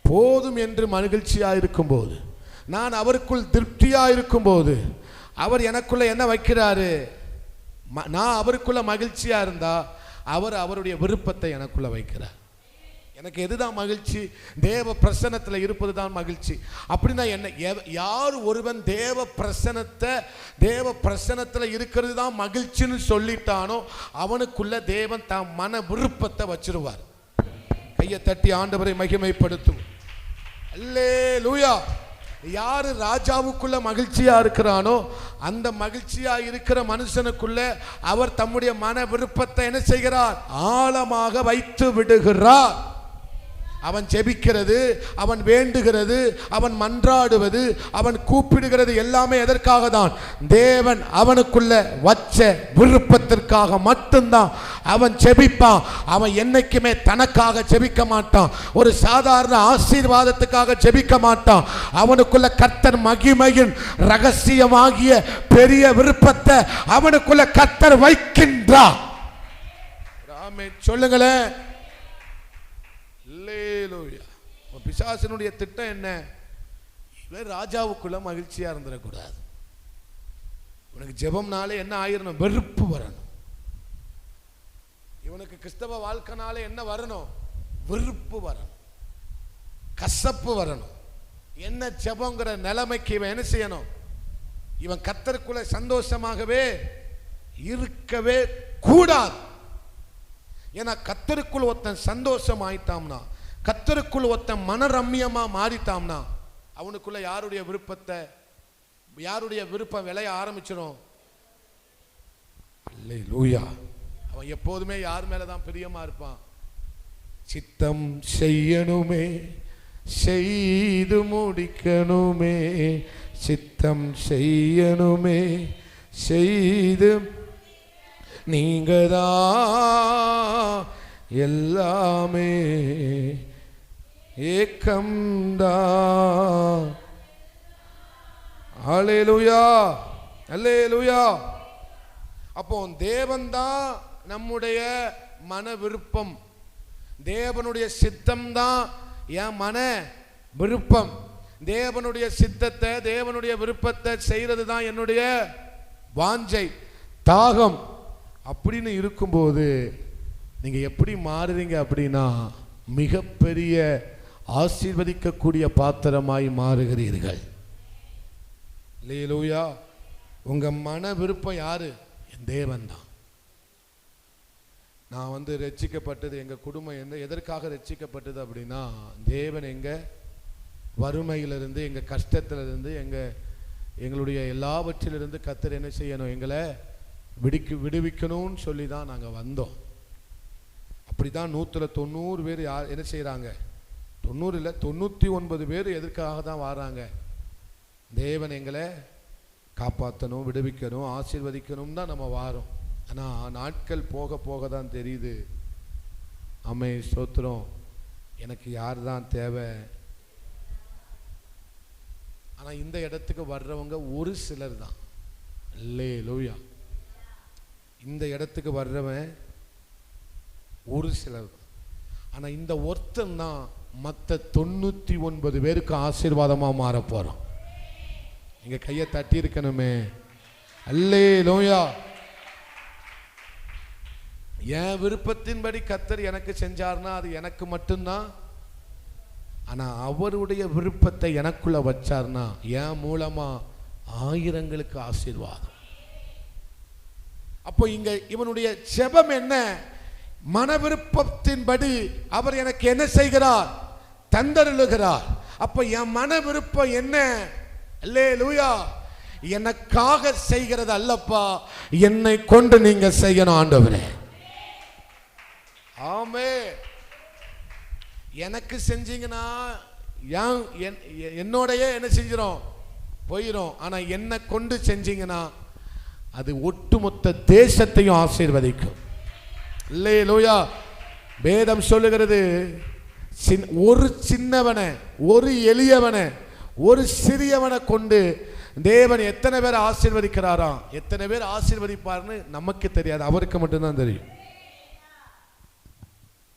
Speaker 1: போதும் என்று மகிழ்ச்சியா இருக்கும்போது, நான் அவருக்குள் திருப்தியா இருக்கும்போது, அவர் எனக்குள்ள என்ன வைக்கிறாரு? நான் அவருக்குள்ள மகிழ்ச்சியா இருந்தா அவர் அவருடைய விருப்பத்தை எனக்குள்ள வைக்கிறார். எனக்கு எதுதான் மகிழ்ச்சி? தேவ பிரசன்னத்தில் இருப்பது தான் மகிழ்ச்சி. அப்படின்னா என்ன? யார் ஒருவன் தேவ பிரசன்னத்தில் இருக்கிறது தான் மகிழ்ச்சின்னு சொல்லிட்டானோ அவனுக்குள்ள தேவன் தான் மன விருப்பத்தை வச்சிருவார். கையை தட்டி ஆண்டவரை மகிமைப்படுத்தும். அல்லேலூயா. யாரு ராஜாவுக்குள்ள மகிழ்ச்சியா இருக்கிறானோ அந்த மகிழ்ச்சியா இருக்கிற மனுஷனுக்குள்ள அவர் தம்முடைய மன விருப்பத்தை என்ன செய்கிறார்? ஆழமாக வைத்து விடுகிறார். அவன் ஜெபிக்கிறது, அவன் வேண்டுகிறது, அவன் மன்றாடுவது, அவன் கூப்பிடுகிறது எல்லாமே எதற்காக தான்? தேவன் அவனுக்குள்ள வச்ச விருப்பத்திற்காக மட்டும்தான் அவன் ஜெபிப்பான். அவன் என்னைக்குமே தனக்காக ஜெபிக்க மாட்டான், ஒரு சாதாரண ஆசீர்வாதத்துக்காக ஜெபிக்க மாட்டான். அவனுக்குள்ள கர்த்தர் மகிமையின் ரகசியமாகிய பெரிய விருப்பத்தை அவனுக்குள்ள கர்த்தர் வைக்கின்றார். சொல்லுங்களேன். பிசாசனுடைய திட்டம் என்ன? இவன் ராஜாவுக்குள்ள மகிழ்ச்சியா இருந்துடக்கூடாது. இவனுக்கு ஜெபம்னாலே என்ன ஆயிரணும்? வெறுப்பு வரணும். இவனுக்கு கிறிஸ்தவ வாழ்க்கைனாலே என்ன வரணும்? வெறுப்பு வரணும், கசப்பு வரணும். என்ன ஜெபங்கிற நிலைமைக்கு இவன் என்ன செய்யணும்? இவன் கர்த்தருக்குள்ள சந்தோஷமாகவே இருக்கவே கூடாது. ஏன்னா கர்த்தருக்குள் ஒருத்தன் சந்தோஷம் ஆயிட்டாம்னா, கர்த்தருக்குள் ஒருத்தன் மனரம்யமா மாறிட்டாம்னா அவனுக்குள்ள யாருடைய விருப்பம் விளைய ஆரம்பிச்சிடும். அல்லேலூயா. அவன் எப்போதுமே யார் மேலதான் பிரியமா இருப்பான்? சித்தம் செய்யணுமே, செய்து முடிக்கணுமே, சித்தம் செய்யணுமே, செய்து நீங்கதான் எல்லாமே ஏக்கம்தான். அல்லேலூயா, அல்லேலூயா. அப்போ தேவன் தான் நம்முடைய மன விருப்பம், தேவனுடைய சித்தம் தான் என் மன விருப்பம். தேவனுடைய சித்தத்தை, தேவனுடைய விருப்பத்தை செய்யறது தான் என்னுடைய வாஞ்சை, தாகம். அப்படின்னு இருக்கும்போது நீங்க எப்படி மாறுறீங்க அப்படின்னா மிகப்பெரிய ஆசீர்வதிக்கக்கூடிய பாத்திரமாய் மாறுகிறீர்கள். அல்லேலூயா. உங்க மன விருப்பம் யாரு? என் தேவன் தான். நான் ரட்சிக்கப்பட்டது, எங்க குடும்பம் எதற்காக ரட்சிக்கப்பட்டது அப்படின்னா, தேவன் எங்க வறுமையிலிருந்து, எங்க கஷ்டத்திலிருந்து, எங்களுடைய எல்லாவற்றிலிருந்து கர்த்தர் என்ன செய்யணும், எங்களை விடுவிக்கணும்னு சொல்லி தான் நாங்கள் வந்தோம். அப்படிதான் 190 பேர் என்ன செய்கிறாங்க, 90 இல்லை 99 பேர் எதற்காக தான் வராங்க? தேவன் எங்களை காப்பாற்றணும், விடுவிக்கணும், ஆசீர்வதிக்கணும் தான் நம்ம வாரோம். ஆனால் நாட்கள் போக போக தான் தெரியுது, ஆமே ஸ்தோத்திரம், எனக்கு யார் தான் தேவை. ஆனால் இந்த இடத்துக்கு வர்றவங்க ஒரு சிலர் தான். அல்லேலூயா. இந்த இடத்துக்கு வர்றவன் ஒரு சிலர் தான். ஆனால் இந்த ஒருத்தன் தான் மற்ற 99 பேருக்கு ஆசீர்வாதமாக மாற போகிறோம். இங்கே கையை தட்டி இருக்கணுமே. அல்லேலூயா. என் விருப்பத்தின்படி கர்த்தர் எனக்கு செஞ்சார்னா அது எனக்கு மட்டும்தான். ஆனா அவருடைய விருப்பத்தை எனக்குள்ள வச்சார்னா என் மூலமா ஆயிரங்களுக்கு ஆசீர்வாதம். அப்போ இங்க இவனுடைய ஜெபம் என்ன? மன விருப்பத்தின்படி அவர் எனக்கு என்ன செய்கிறார்? தந்தருளுகிறார். அப்ப என் மன விருப்பம் என்ன? அல்லேலூயா. எனக்காக செய்கிறது அல்லப்பா, என்னை கொண்டு நீங்க செய்யணும் ஆண்டவரே. ஆமே. எனக்கு செஞ்சீங்கன்னா என்னோடையே என்ன செஞ்சிடும்? போயிடும். ஆனா என்னை கொண்டு செஞ்சீங்கன்னா அது ஒட்டுமொத்த தேசத்தையும் ஆசீர்வதிக்கும். அல்லேலூயா. வேதம் சொல்லுகிறது, ஒரு சின்னவனை, ஒரு எளியவனை, ஒரு சிறியவனை கொண்டு தேவன் எத்தனை பேர் ஆசீர்வதிக்கிறாராம். எத்தனை பேர் ஆசீர்வதிப்பார்னு நமக்கு தெரியாது, அவருக்கு மட்டும்தான் தெரியும்.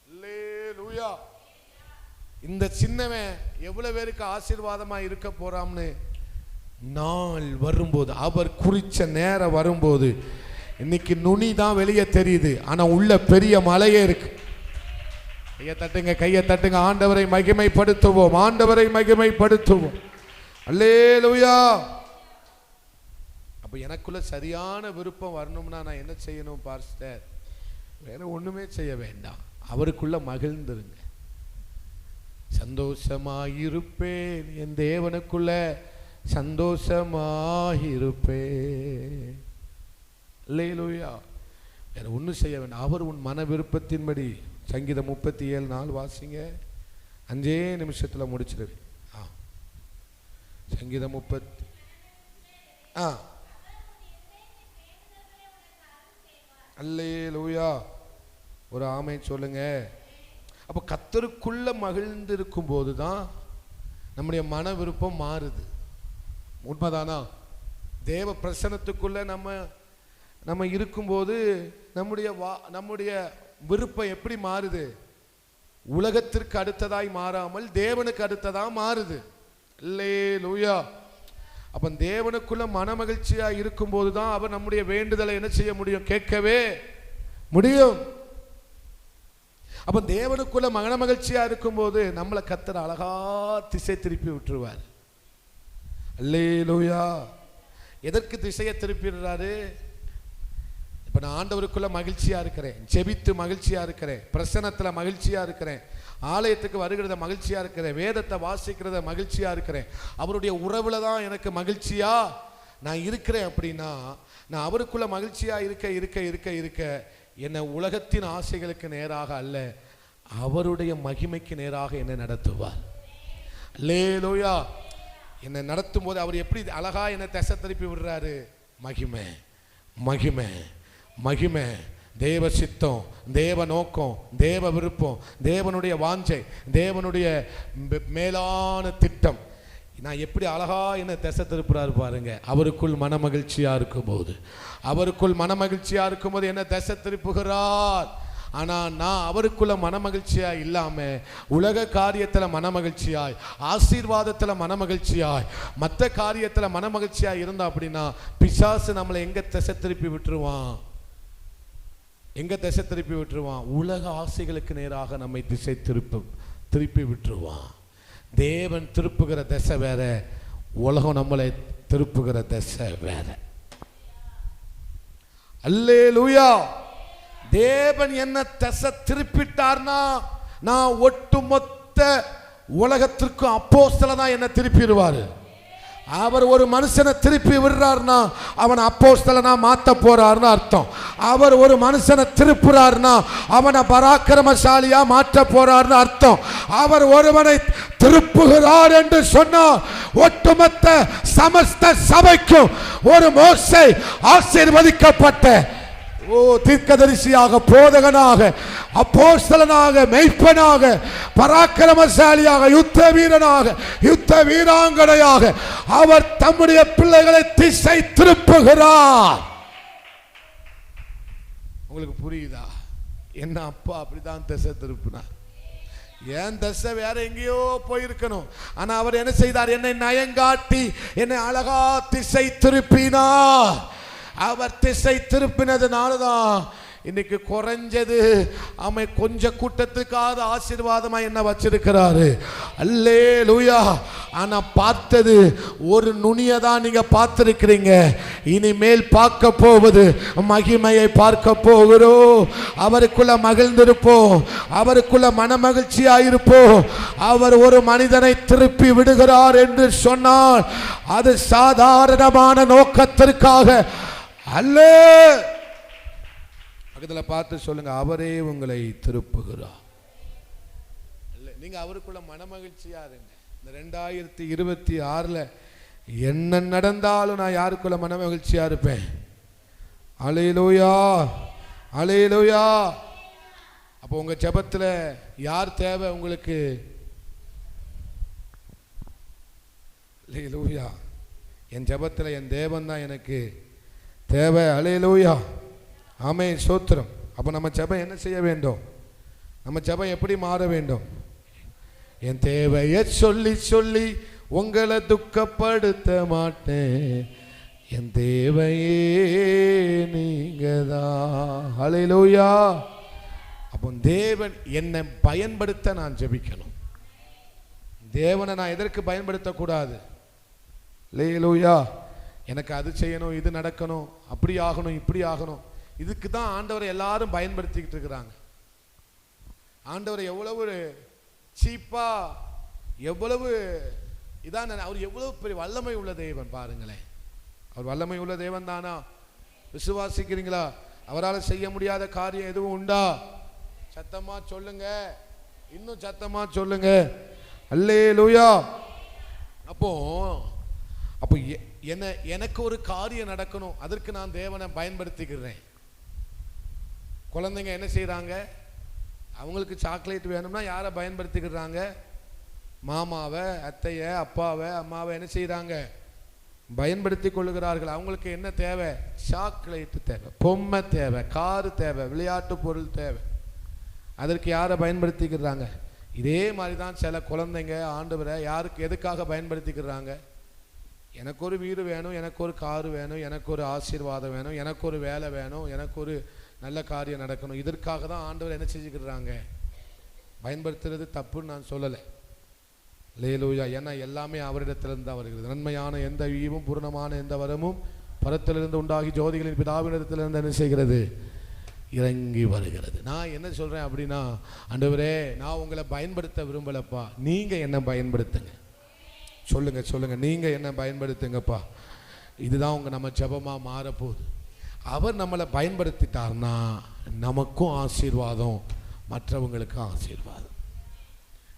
Speaker 1: அல்லேலூயா. இந்த சின்னவன் எவ்வளவு பேருக்கு ஆசீர்வாதமா இருக்க போறான்னு நாள் வரும்போது, அவர் குறிச்ச நேரம் வரும்போது, இன்னைக்கு நுனி தான் வெளியே தெரியுது, ஆனா உள்ள பெரிய மலையே இருக்கு. கையை தட்டுங்க, கையை தட்டுங்க. ஆண்டவரை மகிமைப்படுத்துவோம், ஆண்டவரை மகிமைப்படுத்துவோம். அல்லேலூயா. அப்ப எனக்குள்ள சரியான விருப்பம் வரணும்னா நான் என்ன செய்யணும் பாஸ்டர்? வேற ஒண்ணுமே செய்ய வேண்டாம், அவருக்குள்ள மகிழ்ந்துருங்க. சந்தோஷமாயிருப்பேன், என் தேவனுக்குள்ள சந்தோஷமாயிருப்பேன். அல்லேலூயா. வேற ஒன்றும் செய்ய வேண்டாம், அவர் உன் மன விருப்பத்தின்படி. சங்கீதம் 37:4 வாசிங்க, 5 நிமிஷத்தில் முடிச்சிடுவேன். சங்கீதம் 30. அல்லேலூயா. ஒரு ஆமை சொல்லுங்க. அப்போ கர்த்தருக்குள்ள மகிழ்ந்து இருக்கும் போது தான் நம்முடைய மன விருப்பம் மாறுது. உண்மைதானா? தேவ பிரசன்னத்துக்குள்ள நம்ம இருக்கும்போது நம்முடைய விருப்பம் எப்படி மாறுது? உலகத்திற்கு அடுத்ததாய் மாறாமல் தேவனுக்கு அடுத்ததாக மாறுது. அல்லேலூயா. அப்ப தேவனுக்குள்ள மன மகிழ்ச்சியா இருக்கும்போது தான் அவர் நம்முடைய வேண்டுதலை என்ன செய்ய முடியும்? கேட்கவே முடியும். அப்ப தேவனுக்குள்ள மன மகிழ்ச்சியா இருக்கும்போது நம்மளை கர்த்தர் அழகா திசை திருப்பி விட்டுருவார். அல்லேலூயா. எதற்கு திசையை திருப்பிடுறாரு? இப்ப நான் ஆண்டவருக்குள்ள மகிழ்ச்சியா இருக்கிறேன், ஜெபித்து மகிழ்ச்சியா இருக்கிறேன், பிரசன்னத்துல மகிழ்ச்சியா இருக்கிறேன், ஆலயத்துக்கு வருகிறத மகிழ்ச்சியா இருக்கிறேன், வேதத்தை வாசிக்கிறத மகிழ்ச்சியா இருக்கிறேன், அவருடைய உறவுல தான் எனக்கு மகிழ்ச்சியா நான் இருக்கிறேன். அப்படின்னா நான் அவருக்குள்ள மகிழ்ச்சியா இருக்க இருக்க இருக்க இருக்க என்னை உலகத்தின் ஆசைகளுக்கு நேராக அல்ல, அவருடைய மகிமைக்கு நேராக என்னை நடத்துவார். அல்லேலூயா. என்னை நடத்தும் போது அவர் எப்படி அழகா என்னை திசை திருப்பி விடுறாரு? மகிமை, மகிமை, மகிமை, தேவ சித்தம், தேவ நோக்கம், தேவ விருப்பம், தேவனுடைய வாஞ்சை, தேவனுடைய மேலான திட்டம். நான் எப்படி அழகா என்ன திசை திருப்புறாரு பாருங்க. அவருக்குள் மன மகிழ்ச்சியா இருக்கும்போது, அவருக்குள் மன மகிழ்ச்சியா இருக்கும்போது என்ன திசை திருப்புகிறார். ஆனா நான் அவருக்குள்ள மன மகிழ்ச்சியா இல்லாம உலக காரியத்துல மன மகிழ்ச்சியாய், ஆசீர்வாதத்துல மன மகிழ்ச்சியாய், மற்ற காரியத்துல மன மகிழ்ச்சியா இருந்தா அப்படின்னா பிசாசு நம்மளை எங்க திசை திருப்பி விட்டுருவான்? எங்க திசை திருப்பி விட்டுருவான்? உலக ஆசைகளுக்கு நேராக நம்மை திசை திருப்பி விட்டுருவான். தேவன் திருப்புகிற திசை வேற, உலகம் நம்மளை திருப்புகிற திசை வேற. அல்லேலூயா. தேவன் என்ன திசை திருப்பிட்டார்னா, நான் ஒட்டுமொத்த உலகத்திற்கும் அப்போஸ்தலனா என்ன திருப்பிடுவாரு. அவர் ஒரு மனுஷனை திருப்பி விடுறாருனா அவன் அப்போஸ்தலனா மாத்த போறாருன்னு அர்த்தம். அவர் ஒரு மனுஷனை திருப்புறாருனா அவனை பராக்கிரமசாலியா மாற்ற போறாருன்னு அர்த்தம். அவர் ஒருவனை திருப்புகிறார் என்று சொன்னால் ஒட்டுமொத்த சமஸ்த சபைக்கும் ஒரு மோசே ஆசீர்வதிக்கப்பட்ட தீர்க்கதரிசியாக, போதகனாக, அப்போஸ்தலனாக, மெய்ப்பனாக, பராக்கிரமசாலியாக, யுத்த வீரனாக, யுத்த வீராங்கனையாக அவர் தம்முடைய பிள்ளைகளை திசை திருப்புகிறார். உங்களுக்கு புரியுதா? என்ன அப்பா அப்படிதான் திசை திருப்பினார். என் திசை வேற எங்கேயோ போயிருக்கணும். ஆனா அவர் என்ன செய்தார்? என்னை நயங்காட்டி என்னை அழகா திசை திருப்பினார். அவர் திசை திருப்பினதுனாலதான் இன்னைக்கு குறைஞ்சது அவன் கொஞ்ச கூட்டத்துக்காக ஆசீர்வாதமா என்ன வச்சிருக்கிறாரு. அல்லேலூயா. ஆனா பார்த்தது ஒரு நுனியை தான் நீங்க பார்த்திருக்கிறீங்க. இனிமேல் பார்க்க போவது மகிமையை பார்க்க போகிறோம். அவருக்குள்ள மகிழ்ந்திருப்போம், அவருக்குள்ள மனமகிழ்ச்சியாயிருப்போம். அவர் ஒரு மனிதனை திருப்பி விடுகிறார் என்று சொன்னால் அது சாதாரணமான நோக்கத்திற்காக அல்ல. பக்கத்துல பார்த்து சொல்லுங்க, அவரே உங்களை திருப்புகிறார். நீங்க அவருக்குள்ள மனமகிழ்ச்சியா இருங்க. இந்த 2026 என்ன நடந்தாலும் நான் யாருக்குள்ள மனமகிழ்ச்சியா இருப்பேன். அல்லேலூயா, அல்லேலூயா. அப்போ உங்க ஜெபத்துல யார் தேவை உங்களுக்கு? அல்லேலூயா. என் ஜெபத்துல என் தேவன் தான் எனக்கு தேவை. அல்லேலூயா, ஆமென், ஸ்தோத்திரம். அப்போ நம்ம ஜெபம் என்ன செய்ய வேண்டும்? நம்ம ஜெபம் எப்படி மாற வேண்டும்? என் தேவையை சொல்லி சொல்லி உங்களை துக்கப்படுத்த மாட்டேன், என் தேவையே நீங்கதான். அல்லேலூயா. அப்போ தேவன் என்னை பயன்படுத்த நான் ஜெபிக்கணும். தேவனை நான் எதற்கு பயன்படுத்தக்கூடாது? அல்லேலூயா. எனக்கு அது செய்யணும், இது நடக்கணும், அப்படி ஆகணும், இப்படி ஆகணும். இதுக்கு தான் ஆண்டவரை எல்லாரும் பயன்படுத்திக்கிட்டு இருக்கிறாங்க. ஆண்டவரை எவ்வளவு சீப்பா, எவ்வளவு இதான், அவர் எவ்வளவு பெரிய வல்லமை உள்ள தேவன் பாருங்களேன். அவர் வல்லமை உள்ள தேவன் தானா? விசுவாசிக்கிறீங்களா? அவரால் செய்ய முடியாத காரியம் எதுவும் உண்டா? சத்தமா சொல்லுங்க, இன்னும் சத்தமா சொல்லுங்க. அல்லேலூயா. அப்போ எனக்கு ஒரு காரியம் நடக்கணும், அதற்கு நான் தேவனை பயன்படுத்திக்கிறேன். குழந்தைங்க என்ன செய்யறாங்க? அவங்களுக்கு சாக்லேட் வேணும்னா யாரை பயன்படுத்திக்கிறாங்க? மாமாவை, அத்தைய, அப்பாவை, அம்மாவை என்ன செய்யறாங்க? பயன்படுத்தி கொள்ளுகிறார்கள். அவங்களுக்கு என்ன தேவை? சாக்லேட் தேவை, பொம்மை தேவை, காரு தேவை, விளையாட்டு பொருள் தேவை. அதற்கு யாரை பயன்படுத்திக்கிறாங்க? இதே மாதிரி தான் சில குழந்தைங்க ஆண்டவரை யாருக்கு எதுக்காக பயன்படுத்திக்கிறாங்க? எனக்கு ஒரு வீடு வேணும், எனக்கு ஒரு காரு வேணும், எனக்கு ஒரு ஆசீர்வாதம் வேணும், எனக்கு ஒரு வேலை வேணும், எனக்கு ஒரு நல்ல காரியம் நடக்கணும். இதற்காக தான் ஆண்டவர் என்ன செஞ்சுக்கிறாங்க? பயன்படுத்துறது தப்புன்னு நான் சொல்லலை. அல்லேலூயா. ஏன்னா எல்லாமே அவரிடத்திலிருந்து தான் வருகிறது. நன்மையான எந்த ஈவும் பூர்ணமான எந்த வரமும் பரத்திலிருந்து உண்டாகி ஜோதிகளின் பிதாவினிடத்திலிருந்து என்ன செய்கிறது? இறங்கி வருகிறது. நான் என்ன சொல்றேன் அப்படின்னா, ஆண்டவரே நான் உங்களை பயன்படுத்த விரும்பலப்பா, நீங்க என்ன பயன்படுத்துங்க. சொல்லுங்க சொல்லுங்க, நீங்க என்ன பயன்படுத்துங்கப்பா. இதுதான் உங்க நம்ம ஜெபமா மாறப்போகுது. அவர் நம்மளை பயன்படுத்திட்டார்னா நமக்கும் ஆசீர்வாதம், மற்றவங்களுக்கும் ஆசீர்வாதம்.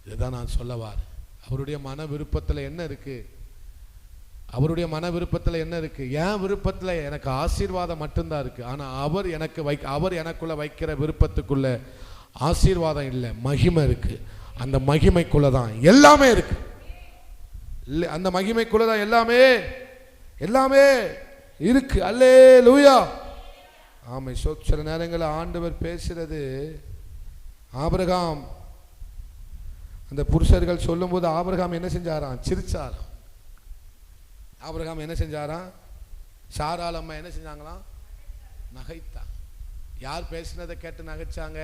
Speaker 1: இதுதான் நான் சொல்லவார். அவருடைய மன விருப்பத்தில் என்ன இருக்கு? அவருடைய மன விருப்பத்தில் என்ன இருக்கு? என் விருப்பத்தில் எனக்கு ஆசீர்வாதம் மட்டும்தான் இருக்கு. ஆனா அவர் எனக்குள்ள வைக்கிற விருப்பத்துக்குள்ள ஆசீர்வாதம் இல்லை, மகிமை இருக்கு. அந்த மகிமைக்குள்ளதான் எல்லாமே இருக்கு. அந்த மகிமைக்குள்ளதான் எல்லாமே எல்லாமே இருக்கு. அல்லேலூயா. ஆமை. சில நேரங்களில் ஆண்டவர் பேசுறது, ஆபிரகாம் அந்த புருஷர்கள் சொல்லும் போது ஆபிரகாம் என்ன செஞ்சாராம்? சிரிச்சாராம். ஆபிரகாம் என்ன செஞ்சாராம்? சாராள் அம்மா என்ன செஞ்சாங்களாம்? நகைத்தான். யார் பேசினதை கேட்டு நகைச்சாங்க?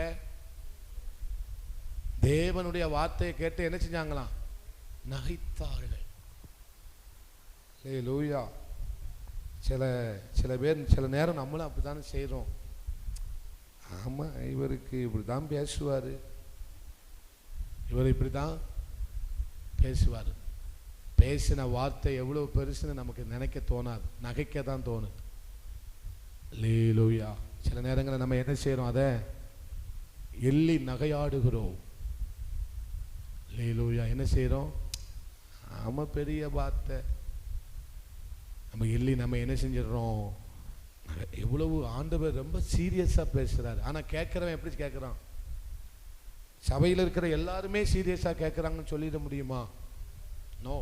Speaker 1: தேவனுடைய வார்த்தையை கேட்டு என்ன செஞ்சாங்களாம்? நகைத்தார்கள். லூயா. சில பேர் சில நேரம் நம்மளும் அப்படி தானே செய்கிறோம். ஆமாம், இவருக்கு இப்படி தான் பேசுவார், இவர் இப்படி தான் பேசுவார். பேசின வார்த்தை எவ்வளோ பெருசுன்னு நமக்கு நினைக்க தோணாது, நகைக்க தான் தோணுது. லூயா. சில நேரங்களில் நம்ம என்ன செய்கிறோம், அதை எள்ளி நகையாடுகிறோம். லூயா. என்ன செய்கிறோம், ஆமாம் பெரிய வார்த்தை, நம்ம எள்ளி நம்ம என்ன செஞ்சிடறோம். எவ்வளவு ஆண்டவர் ரொம்ப சீரியஸாக பேசுகிறார். ஆனால் கேட்குறவன் எப்படி கேட்குறான்? சபையில் இருக்கிற எல்லாருமே சீரியஸாக கேட்குறாங்கன்னு சொல்லிட முடியுமா? நோ.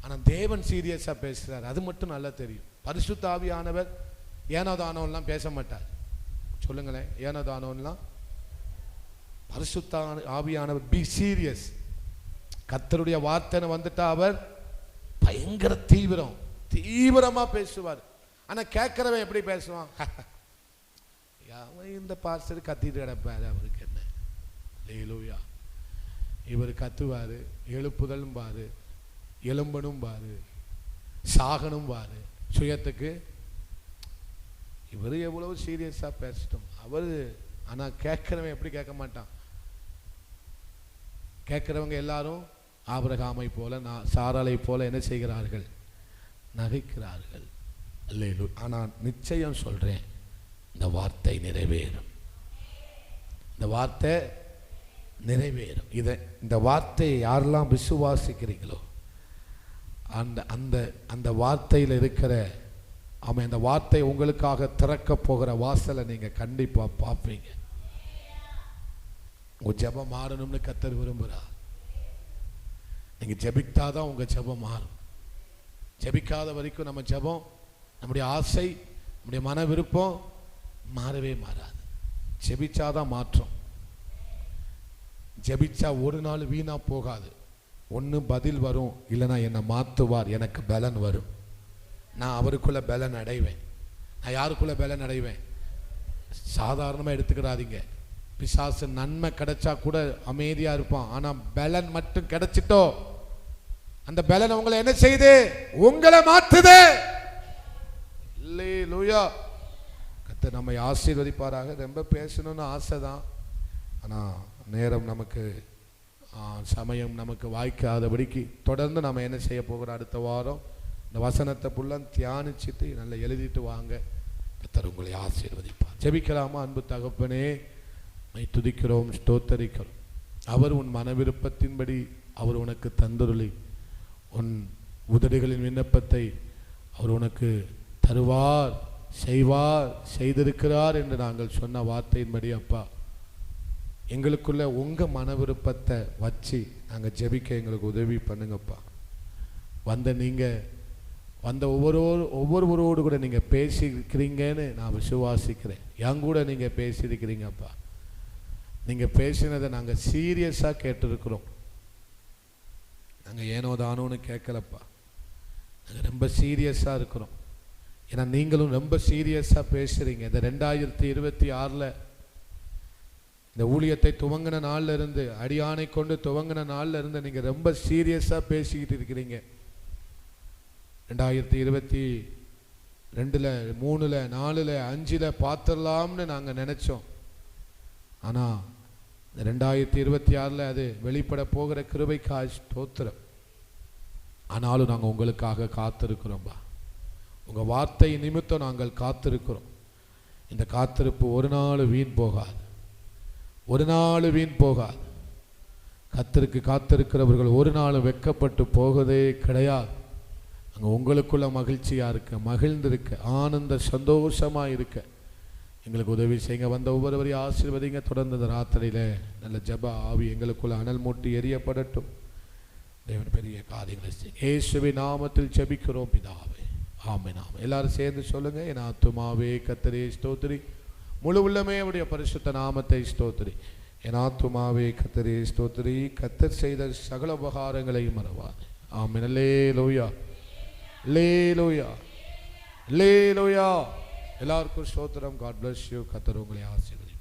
Speaker 1: ஆனால் தேவன் சீரியஸாக பேசுகிறார், அது மட்டும் நல்லா தெரியும். பரிசுத்த ஆவியானவர் ஏனோதானோலாம் பேச மாட்டார். சொல்லுங்களேன், ஏனோதானோலாம். பரிசுத்த ஆவியானவர் பி சீரியஸ். கர்த்தருடைய வார்த்தை வந்துட்டா அவர் பயங்கர தீவிரமா பேசுவார். ஆனா கேட்கிறவன் எப்படி பேசுவான்? இந்த பாஸ்டர் கத்திட்டு கிடப்பாரு, அவருக்கு என்ன? லேலூயா. இவர் கத்துவாரு, எழுப்புதலும் பாரு, எலும்பனும் பாரு, சாகனும் பாரு, சுயத்துக்கு. இவர் எவ்வளவு சீரியஸா பேசிட்டோம் அவரு. ஆனா கேட்கிறவன் எப்படி கேட்க மாட்டான். கேட்கிறவங்க எல்லாரும் ஆபிரகாமை போல சாராளை போல என்ன செய்கிறார்கள்? நகைக்கிறார்கள். அல்லேலூயா. ஆனால் நிச்சயம் சொல்றேன், இந்த வார்த்தை நிறைவேறும். இந்த வார்த்தை நிறைவேறும். இந்த வார்த்தையை யாரெல்லாம் விசுவாசிக்கிறீங்களோ அந்த அந்த அந்த வார்த்தையில் இருக்கிற அந்த வார்த்தை உங்களுக்காக திறக்க போகிற வாசலை நீங்க கண்டிப்பா பார்ப்பீங்க. உங்க ஜெபம் மாறணும்னு கர்த்தர் விரும்புகிறார். நீங்க ஜெபித்தாதான் உங்க ஜெபம் மாறும். ஜெபிக்காத வரைக்கும் நம்ம ஜெபம், நம்முடைய ஆசை, நம்முடைய மன விருப்பம் மாறவே மாறாது. ஜெபிச்சாதான் மாற்றம். ஜெபிச்சா ஒரு நாள் வீணா போகாது. ஒன்று பதில் வரும், இல்லைன்னா என்னை மாற்றுவார், எனக்கு பலன் வரும். நான் அவருக்குள்ள பலன் அடைவேன். நான் யாருக்குள்ள பலன் அடைவேன்? சாதாரணமாக எடுத்துக்கிறாதீங்க. பிசாசு நன்மை கிடைச்சா கூட அமைதியா இருப்பான். ஆனா பலன் மட்டும் கிடைச்சிட்டோ, அந்த பலன் உங்களை என்ன செய்யுது? உங்களை மாற்றுது. அல்லேலூயா. கர்த்தர் நம்மை ஆசீர்வதிப்பாராக. ரொம்ப பேசணும்னு ஆசை தான், ஆனா நேரம் நமக்கு, சமயம் நமக்கு வாய்க்காதபடிக்கு தொடர்ந்து நம்ம என்ன செய்ய போகிறோம்? அடுத்த வாரம் இந்த வசனத்தை புல்லாம் தியானிச்சுட்டு நல்லா எழுதிட்டு வாங்க. கர்த்தர் உங்களை ஆசீர்வதிப்பார். ஜெபிக்கலாமா? அன்பு தகப்பனே, துதிக்கிறோம், ஸ்தோத்தரிக்கிறோம். அவர் உன் மன விருப்பத்தின்படி அவர் உனக்கு தந்தருளி உன் உதடுகளின் விண்ணப்பத்தை அவர் உனக்கு தருவார், செய்வார், செய்திருக்கிறார் என்று நாங்கள் சொன்ன வார்த்தையின்படி அப்பா, எங்களுக்குள்ள உங்க மன விருப்பத்தை வச்சு நாங்கள் ஜெபிக்க எங்களுக்கு உதவி பண்ணுங்கப்பா. வந்த ஒவ்வொருவரோடு கூட நீங்க பேசியிருக்கிறீங்கன்னு நான் விசுவாசிக்கிறேன். என் கூட நீங்க பேசியிருக்கிறீங்கப்பா. நீங்க பேசினதை நாங்கள் சீரியஸா கேட்டிருக்கிறோம். நாங்கள் ஏனோ தானோன்னு கேட்கலப்பா. நாங்கள் ரொம்ப சீரியஸா இருக்கிறோம். ஏன்னா நீங்களும் ரொம்ப சீரியஸா பேசுறீங்க. இந்த 2026 இந்த ஊழியத்தை துவங்கின நாள்ல இருந்து, அடியானை கொண்டு துவங்கின நாள்ல இருந்து நீங்க ரொம்ப சீரியஸா பேசிக்கிட்டு இருக்கிறீங்க. 2022, 3, 4, 5 பார்த்துடலாம்னு நாங்கள் நினைச்சோம். ஆனா 2026 அது வெளிப்பட போகிற கிருபைக்காய் ஸ்தோத்திரம். ஆனாலும் நாங்கள் உங்களுக்காக காத்திருக்கிறோம்பா. உங்க வார்த்தை நிமித்தம் நாங்கள் காத்திருக்கிறோம். இந்த காத்திருப்பு ஒரு நாள் வீண் போகாது, ஒரு நாள் வீண் போகாது. கர்த்தருக்கு காத்திருக்கிறவர்கள் ஒரு நாள் வெட்கப்பட்டு போவதே கிடையாது. அங்கே உங்களுக்குள்ள மகிழ்ச்சியா இருக்க, மகிழ்ந்திருக்க, ஆனந்த சந்தோஷமா இருக்க எங்களுக்கு உதவி செய்யுங்க. வந்த ஒவ்வொருவரையும் ஆசீர்வதிங்க. தொடர்ந்து இந்த ராத்திரியில நல்ல ஜெப ஆவி எங்களுக்குள்ள அனல் மூட்டி எரியப்படட்டும். தேவன் பெரிய காரியங்களை செய்யுங்க. இயேசுவின் நாமத்தில் ஜெபிக்கிறோம் பிதாவே, ஆமென். எல்லாரும் சேர்ந்து சொல்லுங்க. என் ஆத்துமாவே கர்த்தரை ஸ்தோத்திரி, முழு உள்ளமே அவருடைய பரிசுத்த நாமத்தை ஸ்தோத்திரி. என் ஆத்துமாவே கர்த்தரை ஸ்தோத்திரி, கர்த்தர் செய்த சகல உபகாரங்களையும் மறவாதே. ஆமென். அல்லேலூயா, அல்லேலூயா, அல்லேலூயா. எல்லாருக்கும் ஸ்தோத்திரம். God bless you. கர்த்தர் உங்களை ஆசீர்வதிப்பார்.